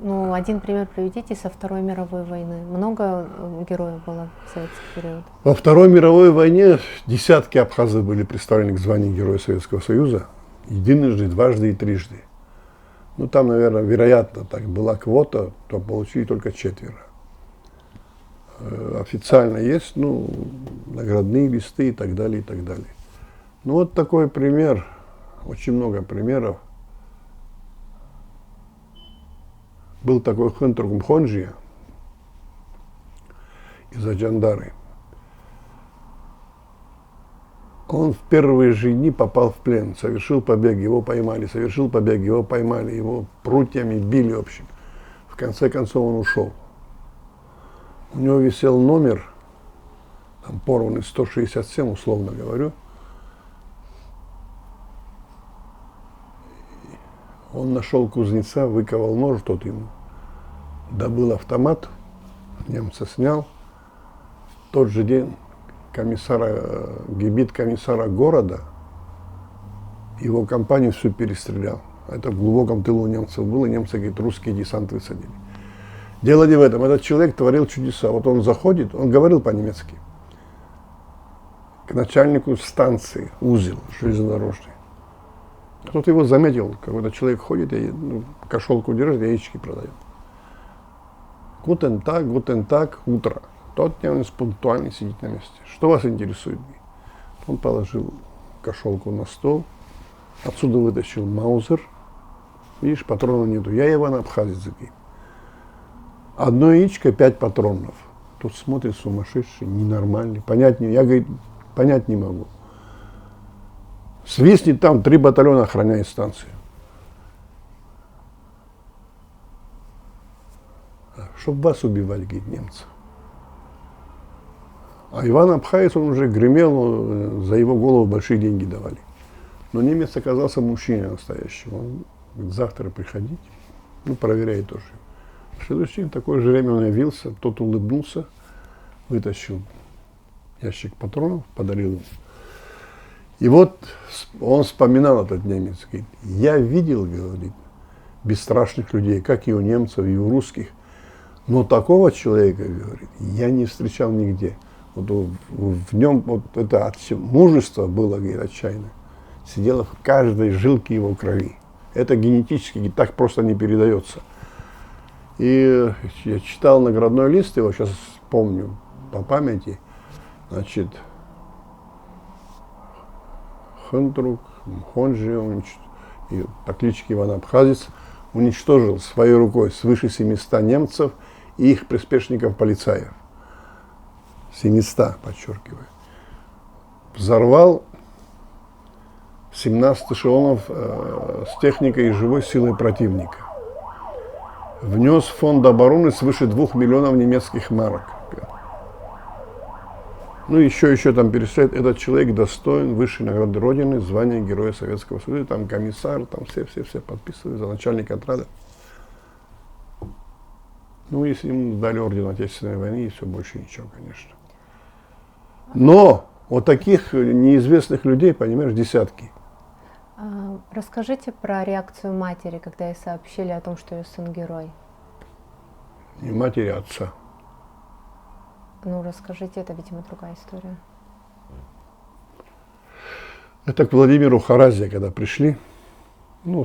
Ну, один пример приведите со Второй мировой войны. Много героев было в советский период? Во Второй мировой войне десятки абхазов были представлены к званию Героя Советского Союза. Единожды, дважды и трижды. Ну, там, наверное, вероятно, так была квота, то получили только 4. Официально есть, ну, наградные листы и так далее, и так далее. Ну, вот такой пример, очень много примеров. Был такой Хентрук Мхонджия из Аджандары. Он в первые же дни попал в плен, совершил побег, его поймали, совершил побег, его поймали, его прутьями били, в общем. В конце концов он ушел. У него висел номер, там порванный 167, условно говорю. Он нашел кузнеца, выковал нож, тот ему добыл автомат, немца снял. В тот же день гибит-комиссара города, его компанию всю перестрелял. Это в глубоком тылу немцев было, немцы, говорит, русский десант высадили. Дело не в этом, этот человек творил чудеса. Вот он заходит, он говорил по-немецки, к начальнику станции, узел железнодорожный. Кто-то его заметил, какой-то человек ходит, кошелку держит, яички продает. Гутен так, утро. Тот немец пунктуально сидит на месте. Что вас интересует? Он положил кошелку на стол, отсюда вытащил маузер. Видишь, патронов нету. Я Иван Абхазец. Одно яичко, 5 патронов. Тут смотрит сумасшедший, ненормальный. Я, говорит, понять не могу. Свистнет там, 3 батальона охраняет станцию. Чтоб вас убивали, говорит, немцев. А Иван Абхазец, он уже гремел, за его голову большие деньги давали. Но немец оказался мужчиной настоящим. Он говорит, завтра приходите, проверяй тоже. В следующий день, в такое же время он явился, тот улыбнулся, вытащил ящик патронов, подарил ему. И вот он вспоминал, этот немец, говорит, я видел, говорит, бесстрашных людей, как и у немцев, и у русских, но такого человека, говорит, я не встречал нигде. Вот в нем вот это мужество было, говорит, отчаянное, сидело в каждой жилке его крови. Это генетически так просто не передается. И я читал наградной лист, его сейчас помню по памяти, значит, Хентрук Мхонджи, и по кличке Иван Абхазец, уничтожил своей рукой свыше 700 немцев и их приспешников-полицаев. 700, подчеркиваю. Взорвал 17 эшелонов с техникой и живой силой противника. Внес в фонд обороны свыше 2 миллионов немецких марок. Ну, еще там перечисляет, этот человек достоин высшей награды Родины, звания Героя Советского Союза, там комиссар, там все подписывают за начальника отряда. Ну, если ему дали орден Отечественной войны, и все, больше ничего, конечно. Но вот таких неизвестных людей, понимаешь, десятки. Расскажите про реакцию матери, когда ей сообщили о том, что ее сын герой. Не матери, а отца. Ну, расскажите, это, видимо, другая история. Это к Владимиру Харазия, когда пришли,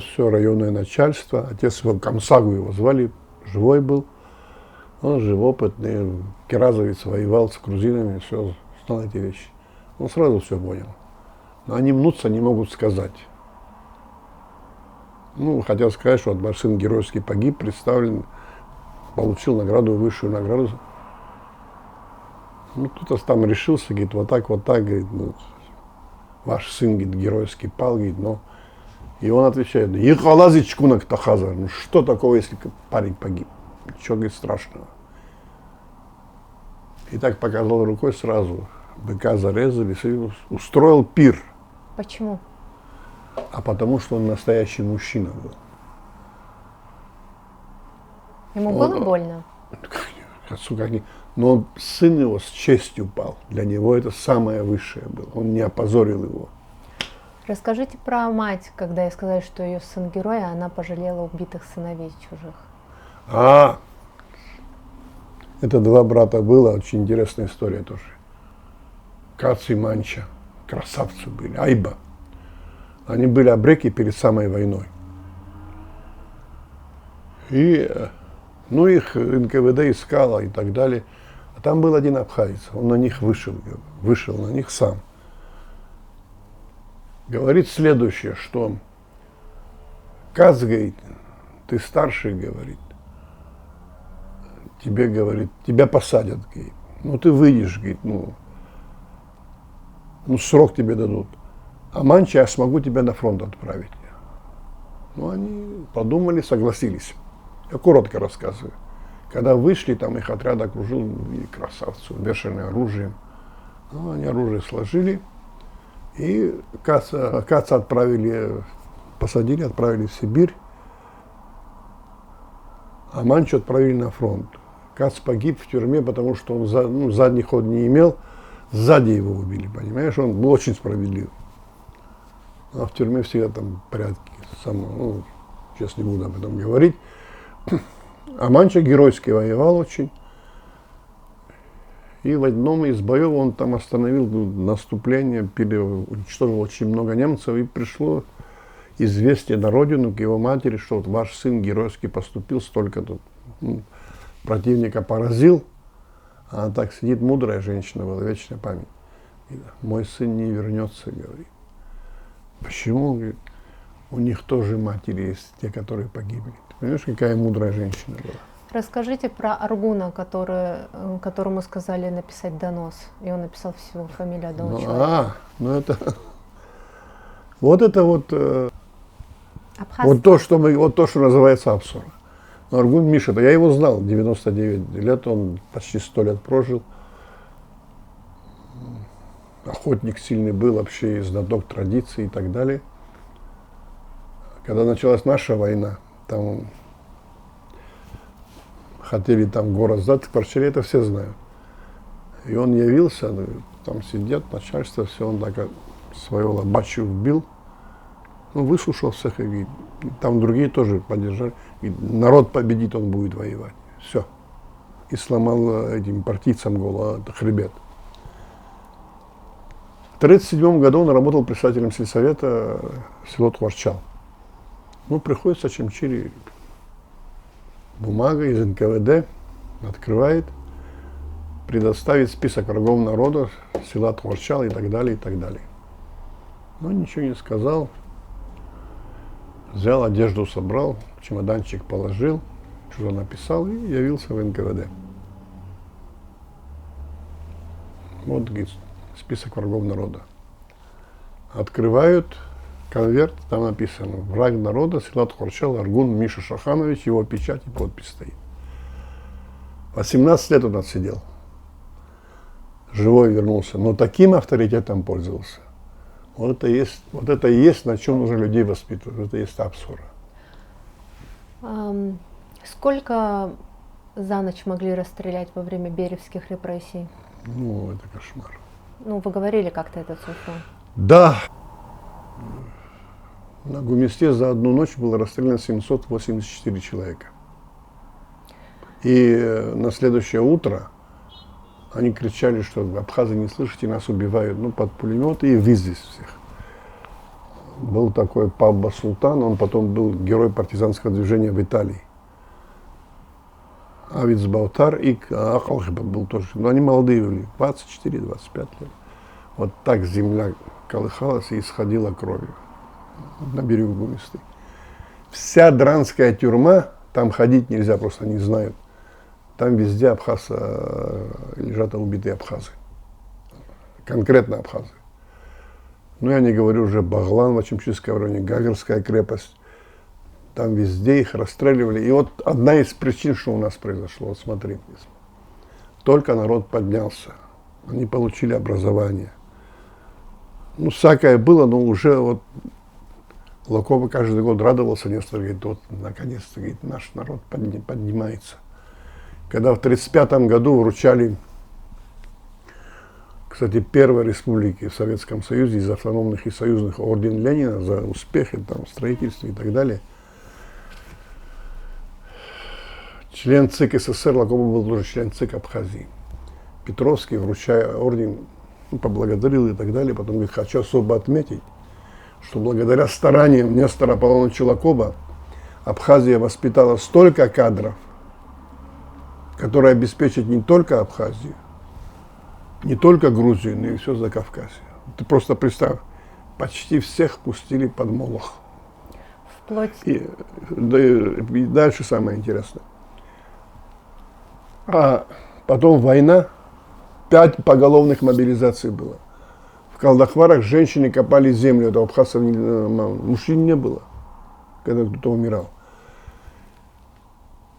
все районное начальство, отец его, Комсагу его звали, живой был, он же опытный, керазовец, воевал с грузинами, все, знал эти вещи. Он сразу все понял. Но они мнутся, не могут сказать. Хотел сказать, что ваш сын геройски погиб, представлен, получил награду, высшую награду. Кто-то там решился, говорит, вот так, говорит, ваш сын, говорит, геройски пал, говорит, но И он отвечает: «Ехалази чкунак тахаза». Ну что такого, если парень погиб? Ничего, говорит, страшного. И так показал рукой сразу. Быка зарезали, и устроил пир. Почему? А потому что он настоящий мужчина был. Ему было больно? Отцу как Но сын его с честью пал. Для него это самое высшее было. Он не опозорил его. Расскажите про мать, когда ей сказали, что ее сын герой, а она пожалела убитых сыновей чужих. Это два брата было, очень интересная история тоже. Кац и Манча, красавцы были, Айба. Они были абреки перед самой войной. И, их НКВД искало и так далее. А там был один абхазец, он на них вышел на них сам. Говорит следующее, что Кац, говорит, ты старший, говорит, тебе, говорит, тебя посадят, говорит. Ты выйдешь, говорит, срок тебе дадут. А Манча, я смогу тебя на фронт отправить. Они подумали, согласились. Я коротко рассказываю. Когда вышли, там их отряд окружил, и красавцы, вешали оружием. Они оружие сложили. И Каца посадили, отправили в Сибирь. А Манчу отправили на фронт. Кац погиб в тюрьме, потому что он задний ход не имел. Сзади его убили, понимаешь? Он был очень справедлив. А в тюрьме всегда там порядки. Сейчас не буду об этом говорить. А Манча геройски воевал очень. И в одном из боев он там остановил наступление, уничтожил очень много немцев. И пришло известие на родину к его матери, что вот ваш сын геройски поступил, столько-то противника поразил. А так сидит мудрая женщина, была вечная память. И, мой сын не вернется, говорит. Почему? Говорит, у них тоже матери есть, те, которые погибли. Ты понимаешь, какая мудрая женщина была? Расскажите про Аргуна, которому сказали написать донос. И он написал всего фамилию одного человека. То, что называется абсур. Аргун Миша, я его знал, 99 лет, он почти 100 лет прожил. Охотник сильный был, вообще знаток традиций и так далее. Когда началась наша война, там хотели там город сдать, Парчери, это все знают. И он явился, там сидят, начальство, все, он так своего лобачу вбил. Выслушал всех, и там другие тоже поддержали. И народ победит, он будет воевать. Все. И сломал этим партийцам хребет. В 1937 году он работал председателем сельсовета село Тхварчал. Приходит с Ачамчири бумага из НКВД, открывает, предоставит список врагов народа села Тхварчал и так далее, и так далее. Ничего не сказал. Взял, одежду собрал, чемоданчик положил, что-то написал и явился в НКВД. Вот, говорит, список врагов народа. Открывают конверт, там написано: враг народа, села Тхварчал, Аргун Миша Шаханович, его печать и подпись стоит. 18 лет он отсидел. Живой вернулся, но таким авторитетом пользовался. Вот это и есть, на чем нужно людей воспитывать. Это и есть абсур. Сколько за ночь могли расстрелять во время беревских репрессий? Это кошмар. Вы говорили как-то эту цифру. Да. На Гуместе за одну ночь было расстреляно 784 человека. И на следующее утро они кричали, что абхазы не слышите, нас убивают, под пулеметы, и вы здесь всех. Был такой Пабба Султан, он потом был герой партизанского движения в Италии. Авиц Баутар и Ахалхиба был тоже. Но они молодые были, 24-25 лет. Вот так земля колыхалась и исходила кровью на берегу Гуместы. Вся дранская тюрьма, там ходить нельзя, просто не знают. Там везде лежат убитые абхазы. Конкретно абхазы. Ну, я не говорю уже Баглан в Ачимчинском районе, Гагарская крепость. Там везде их расстреливали. И вот одна из причин, что у нас произошло, вот смотри, только народ поднялся, они получили образование. Ну, всякое было, но уже вот Лакоба каждый год радовался, Нестор говорит, вот наконец-то, говорит, наш народ поднимается. Когда в 1935 году вручали, кстати, первой республике в Советском Союзе из автономных и союзных орден Ленина за успехи там, в строительстве и так далее, член ЦИК СССР, Лакоба был тоже член ЦИК Абхазии. Петровский, вручая орден, поблагодарил и так далее. Потом говорит, хочу особо отметить, что благодаря стараниям Нестора Аполлоновича Лакоба Абхазия воспитала столько кадров, которые обеспечат не только Абхазию, не только Грузию, но и все Закавказье. Ты просто представь, почти всех пустили под Молох. Вплоть... И дальше самое интересное. А потом война, 5 поголовных мобилизаций было. В Калдахварах женщины копали землю, это у абхазцев мужчин не было, когда кто-то умирал.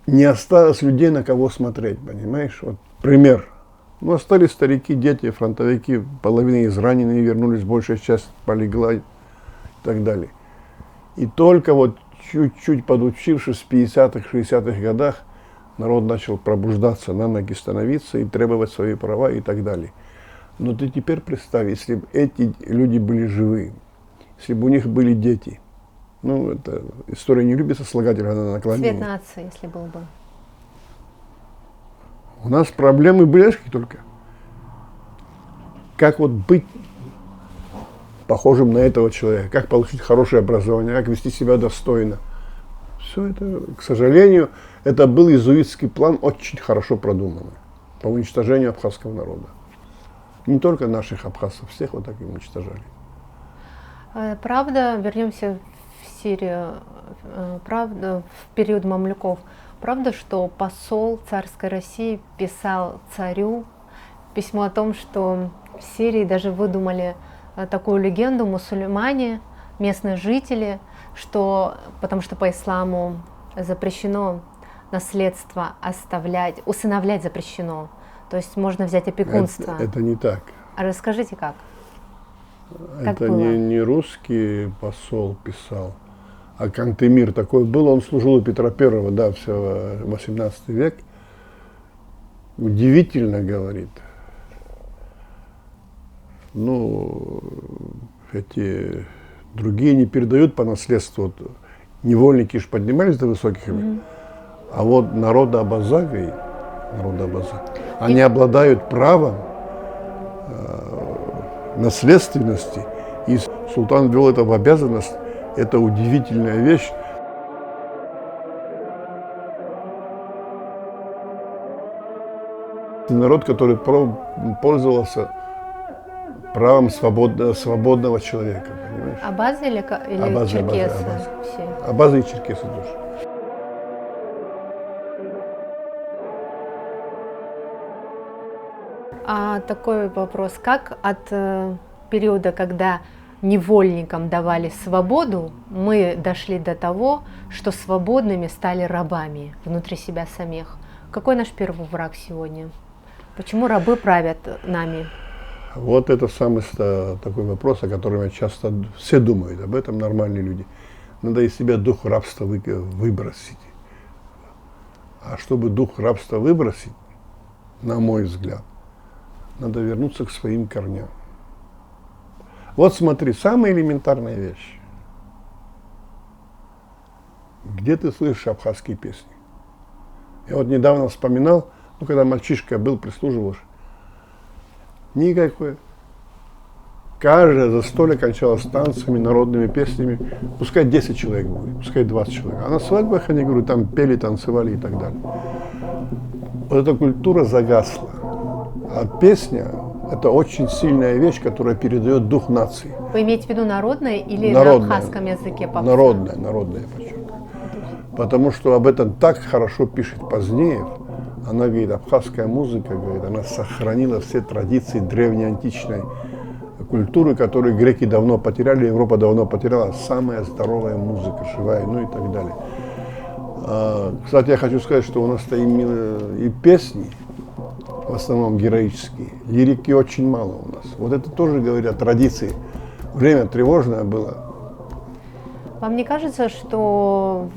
Не осталось людей, на кого смотреть, понимаешь? Вот пример. Ну, остались старики, дети, фронтовики, половина израненные вернулись, большая часть полегла и так далее. И только вот чуть-чуть подучившись в 50-х, 60-х годах, народ начал пробуждаться, на ноги становиться и требовать свои права и так далее. Но ты теперь представь, если бы эти люди были живы, если бы у них были дети. Ну, это история не любит сослагательное наклонение. Цвет нации, если был бы. У нас проблемы были, знаешь, какие только. Как вот быть похожим на этого человека, как получить хорошее образование, как вести себя достойно. Все это, к сожалению, это был иезуитский план, очень хорошо продуманный по уничтожению абхазского народа. Не только наших абхазцев, всех вот так и уничтожали. Правда, вернемся в Сирию, правда, в период мамлюков, правда, что посол царской России писал царю письмо о том, что в Сирии даже выдумали такую легенду мусульмане, местные жители, что, потому что по исламу запрещено наследство оставлять, усыновлять запрещено. То есть можно взять опекунство. Это не так. А расскажите, как? Это не русский посол писал, а Кантемир такой был. Он служил у Петра Первого, да, все 18 век. Удивительно, говорит. Ну, эти другие не передают по наследству. Вот, невольники же поднимались до высоких, а вот народа Абаза, они обладают правом наследственности, и султан ввел это в обязанность. Это удивительная вещь. Народ, который пользовался правом свободного человека, понимаешь? Абазы или черкесы? Все. Абазы и черкесы тоже. А такой вопрос, как от периода, когда невольникам давали свободу, мы дошли до того, что свободными стали рабами внутри себя самих? Какой наш первый враг сегодня? Почему рабы правят нами? Вот это самый такой вопрос, о котором часто все думают, об этом нормальные люди. Надо из себя дух рабства выбросить. А чтобы дух рабства выбросить, на мой взгляд, надо вернуться к своим корням. Вот смотри, самая элементарная вещь. Где ты слышишь абхазские песни? Я вот недавно вспоминал, когда мальчишка был, прислуживал, никакой. Каждое застолье кончалось танцами, народными песнями. Пускай 10 человек будет, пускай 20 человек. А на свадьбах, они, говорю, там пели, танцевали и так далее. Вот эта культура загасла. А песня – это очень сильная вещь, которая передает дух нации. Вы имеете в виду народное или народное, на абхазском языке? Народное, подчеркиваю. Потому что об этом так хорошо пишет Позднеев. Она говорит, абхазская музыка, говорит, она сохранила все традиции древнеантичной культуры, которую греки давно потеряли, Европа давно потеряла, самая здоровая музыка, живая, ну и так далее. Кстати, я хочу сказать, что у нас-то и песни, в основном героические, лирики очень мало у нас. Вот это тоже говорит о традиции. Время тревожное было. Вам не кажется, что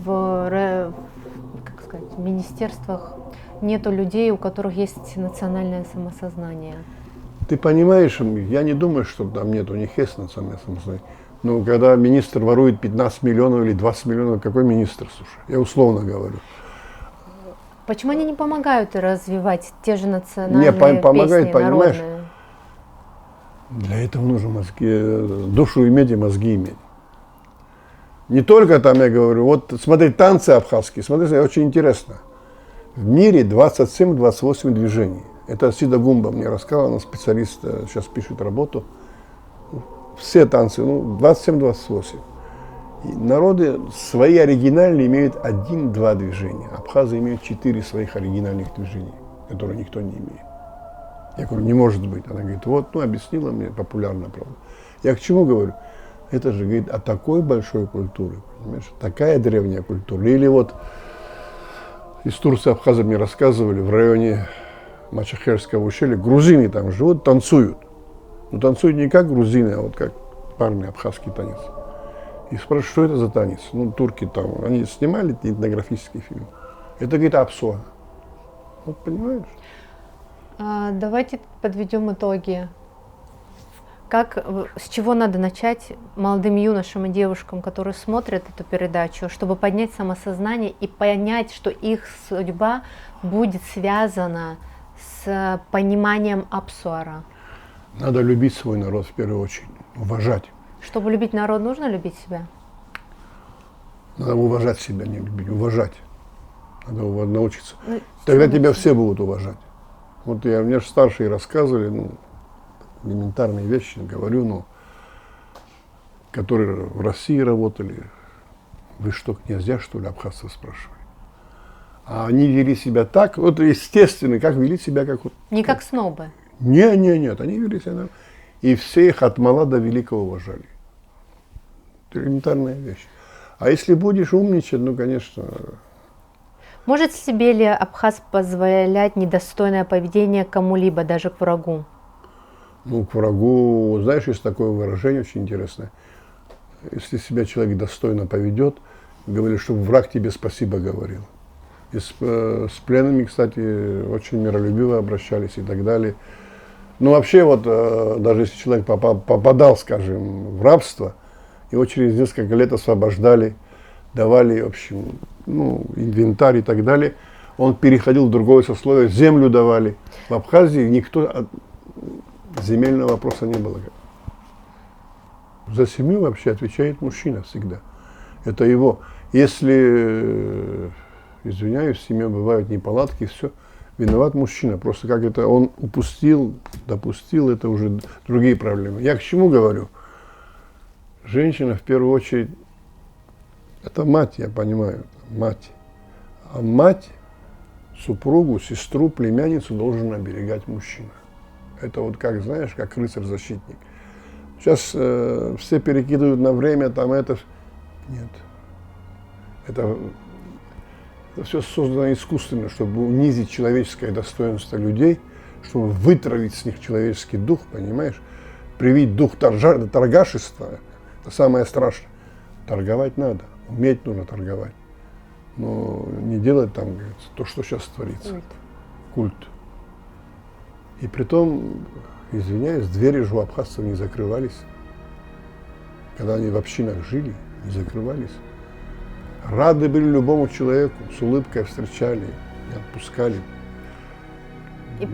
как сказать, в министерствах нету людей, у которых есть национальное самосознание? Ты понимаешь, я не думаю, что там нет, у них есть национальное самосознание. Но когда министр ворует 15 миллионов или 20 миллионов, какой министр, слушай? Я условно говорю. Почему они не помогают развивать те же национальные помогает, песни, понимаешь? народные? Для этого нужно мозги, душу иметь и мозги иметь. Не только там, я говорю, вот смотри, танцы абхазские, смотри, очень интересно. В мире 27-28 движений. Это Сида Гумба мне рассказала, она специалист, сейчас пишет работу. Все танцы, 27-28. И народы свои оригинальные имеют 1-2 движения. Абхазы имеют 4 своих оригинальных движений, которые никто не имеет. Я говорю, не может быть. Она говорит, вот, объяснила мне, популярно, правда. Я к чему говорю? Это же, говорит, о такой большой культуре, понимаешь? Такая древняя культура. Или вот из Турции абхазы мне рассказывали, в районе Мачахерского ущелья, грузины там живут, танцуют. Но танцуют не как грузины, а вот как парный абхазский танец. И спрашивают, что это за танец? Турки там, они снимали этнографический фильм. Это, говорит, апсуа. Вот понимаешь? Давайте подведем итоги. С чего надо начать молодым юношам и девушкам, которые смотрят эту передачу, чтобы поднять самосознание и понять, что их судьба будет связана с пониманием апсуара? Надо любить свой народ в первую очередь, уважать. Чтобы любить народ, нужно любить себя? Надо уважать себя, не любить, уважать. Надо научиться. Тогда тебя все будут уважать. Вот мне же старшие рассказывали, элементарные вещи, говорю, которые в России работали. Вы что, князья, что ли, абхазцев спрашивали? А они вели себя так, вот естественно, как вели себя, как вот. Не как снобы. Нет, они вели себя. И все их от мала до велика уважали. Это элементарная вещь. А если будешь умничать, конечно. Может себе ли абхаз позволять недостойное поведение кому-либо, даже к врагу? К врагу, знаешь, есть такое выражение очень интересное. Если себя человек достойно поведет, говорили, чтобы враг тебе спасибо говорил. И с пленными, кстати, очень миролюбиво обращались и так далее. Вообще, даже если человек попадал, скажем, в рабство, его через несколько лет освобождали, давали, в общем, инвентарь и так далее, он переходил в другое сословие, землю давали. В Абхазии земельного вопроса не было. За семью вообще отвечает мужчина всегда. Это его. Если, извиняюсь, в семье бывают неполадки, все, виноват мужчина. Просто как это он упустил, допустил, это уже другие проблемы. Я к чему говорю? Женщина в первую очередь, это мать, я понимаю, мать. А мать, супругу, сестру, племянницу должен оберегать мужчина. Это вот как, знаешь, как рыцарь-защитник. Сейчас все перекидывают на время, там это. Нет. Это все создано искусственно, чтобы унизить человеческое достоинство людей, чтобы вытравить с них человеческий дух, понимаешь? Привить дух торгашества. Это самое страшное. Торговать надо, уметь нужно торговать. Но не делать там, говорится, то, что сейчас творится. Культ. И притом, извиняюсь, двери же у абхазцев не закрывались. Когда они в общинах жили, не закрывались. Рады были любому человеку, с улыбкой встречали, не отпускали.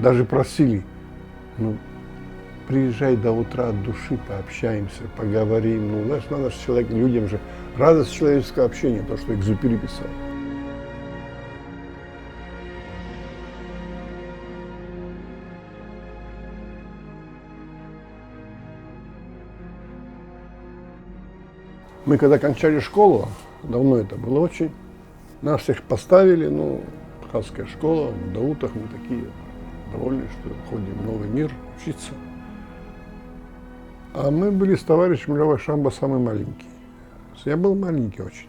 Даже просили, приезжай до утра от души, пообщаемся, поговорим. Знаешь, надо же людям же радость человеческого общения, то, что Экзюпери писал. Мы когда кончали школу, давно это было очень, нас всех поставили, абхазская школа, в Даутах, мы такие довольны, что ходим в новый мир учиться. А мы были с товарищем Лёва Шамба самый маленький. Я был маленький очень.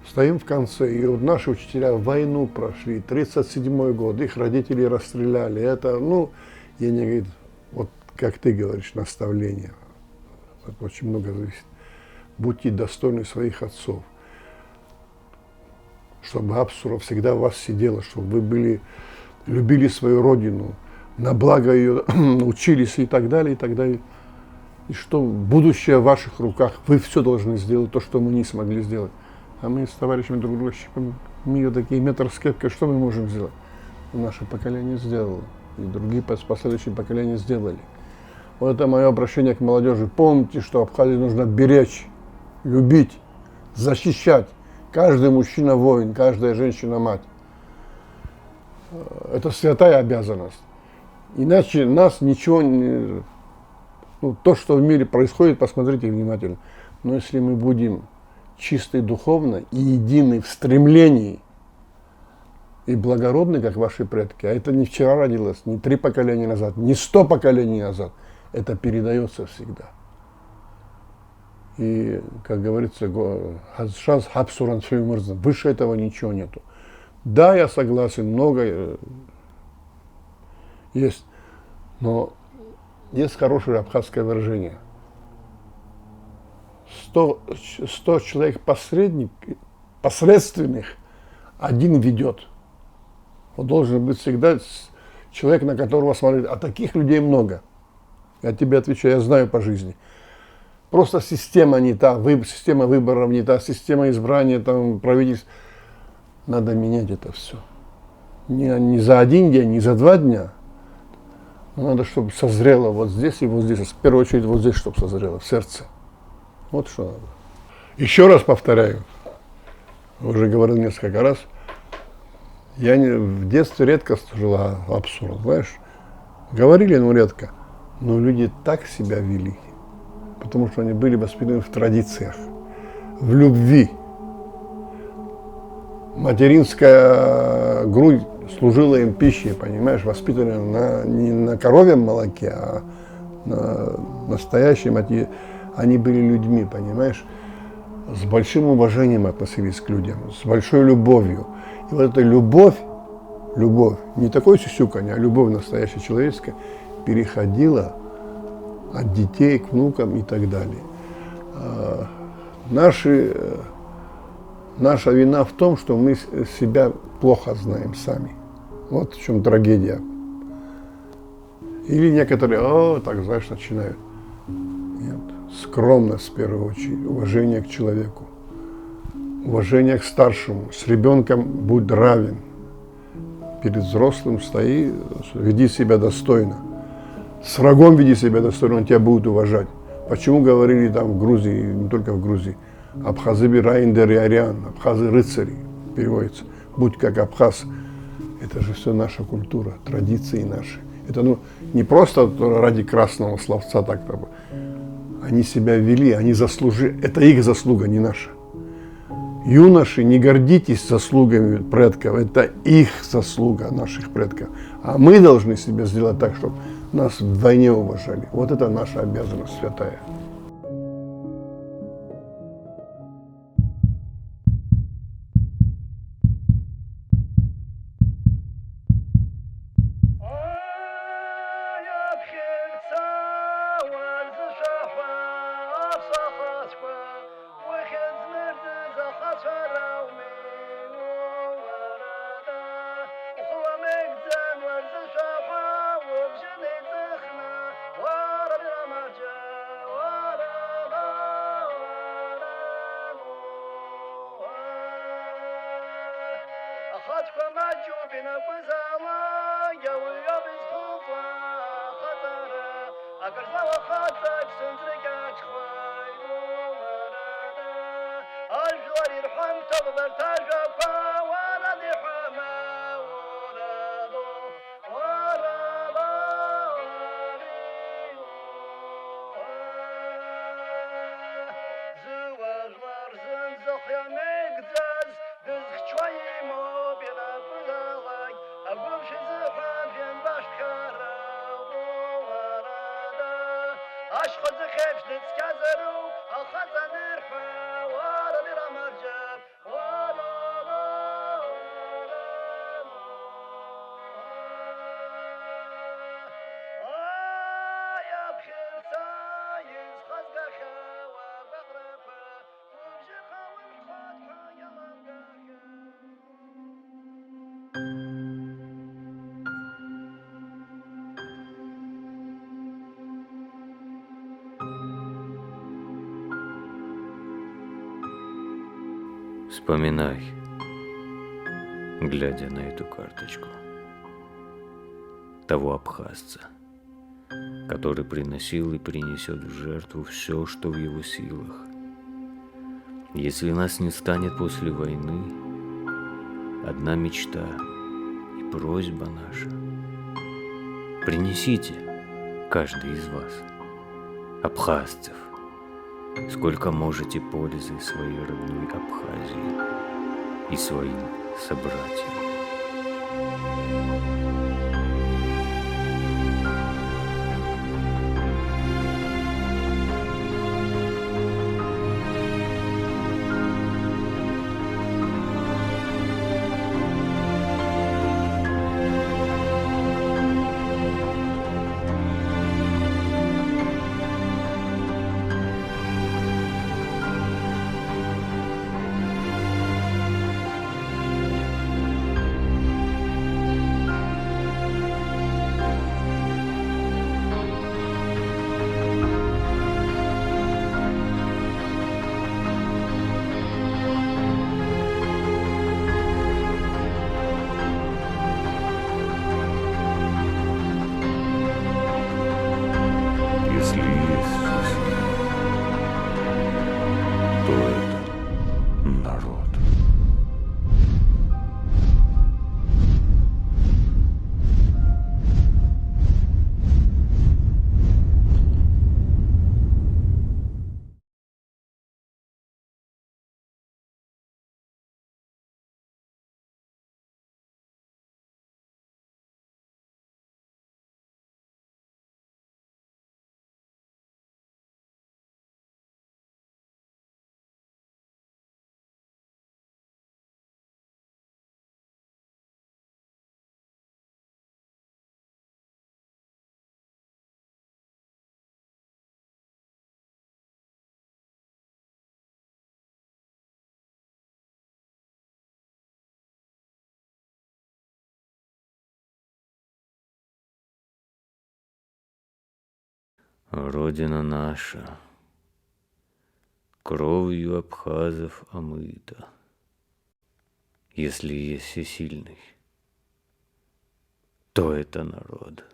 Стоим в конце, и вот наши учителя войну прошли, 37-й год, их родители расстреляли. Это, ну, я не говорю, вот как ты говоришь, наставление. Это очень много зависит. Будьте достойны своих отцов. Чтобы Апсура всегда в вас сидела, чтобы вы были, любили свою родину, на благо ее учились и так далее, и так далее. И что будущее в ваших руках, вы все должны сделать, то, что мы не смогли сделать. А мы с товарищами друг друга щипаем, мы такие метроскепки, что мы можем сделать? Наше поколение сделало, и другие последующие поколения сделали. Вот это мое обращение к молодежи. Помните, что Абхазию нужно беречь, любить, защищать. Каждый мужчина воин, каждая женщина мать. Это святая обязанность. Иначе нас ничего не... Ну, то, что в мире происходит, посмотрите внимательно. Но если мы будем чисты духовно и едины в стремлении, и благородны, как ваши предки, а это не вчера родилось, не 3 поколения назад, не 100 поколений назад, это передается всегда. И, как говорится, шанс Хапсуран Фюмерзен, выше этого ничего нету. Да, я согласен, много есть, но есть хорошее абхазское выражение. 100 человек посредственных, один ведет. Он должен быть всегда человек, на которого смотрит. А таких людей много. Я тебе отвечаю, я знаю по жизни. Просто система не та, система выборов не та, система избрания там, правительств. Надо менять это все. Не за один день, не за 2 дня. Но надо, чтобы созрело вот здесь и вот здесь. В первую очередь вот здесь, чтобы созрело, в сердце. Вот что надо. Еще раз повторяю, уже говорил несколько раз, я в детстве редко служил Апсуру, знаешь. Говорили, но редко. Но люди так себя вели, потому что они были воспитаны в традициях, в любви. Материнская грудь служила им пищей, понимаешь, воспитанные не на коровьем молоке, а на настоящем. Они были людьми, понимаешь, с большим уважением относились к людям, с большой любовью. И вот эта любовь, не такое сюсюканье, а любовь настоящая человеческая, переходила от детей к внукам и так далее. Наша вина в том, что мы себя плохо знаем сами. Вот в чем трагедия. Или некоторые, так знаешь, начинают. Нет. Скромность в первую очередь, уважение к человеку, уважение к старшему. С ребенком будь равен. Перед взрослым стои, веди себя достойно. С врагом веди себя достойно, он тебя будет уважать. Почему говорили там в Грузии, не только в Грузии, абхазы райндер и ариан, абхазы рыцари, переводится. Будь как абхаз. Это же все наша культура, традиции наши. Это не просто ради красного словца так-то. Они себя вели, они заслужили. Это их заслуга, не наша. Юноши, не гордитесь заслугами предков. Это их заслуга, наших предков. А мы должны себя сделать так, чтобы нас вдвойне уважали. Вот это наша обязанность святая. Вспоминай, глядя на эту карточку, того абхазца, который приносил и принесет в жертву все, что в его силах. Если нас не станет после войны, одна мечта и просьба наша. Принесите, каждый из вас, абхазцев, сколько можете пользы своей родной Абхазии и своим собратьям. Если есть сосед, то это народ. Родина наша кровью абхазов омыта. Если есть всесильный, то это народ.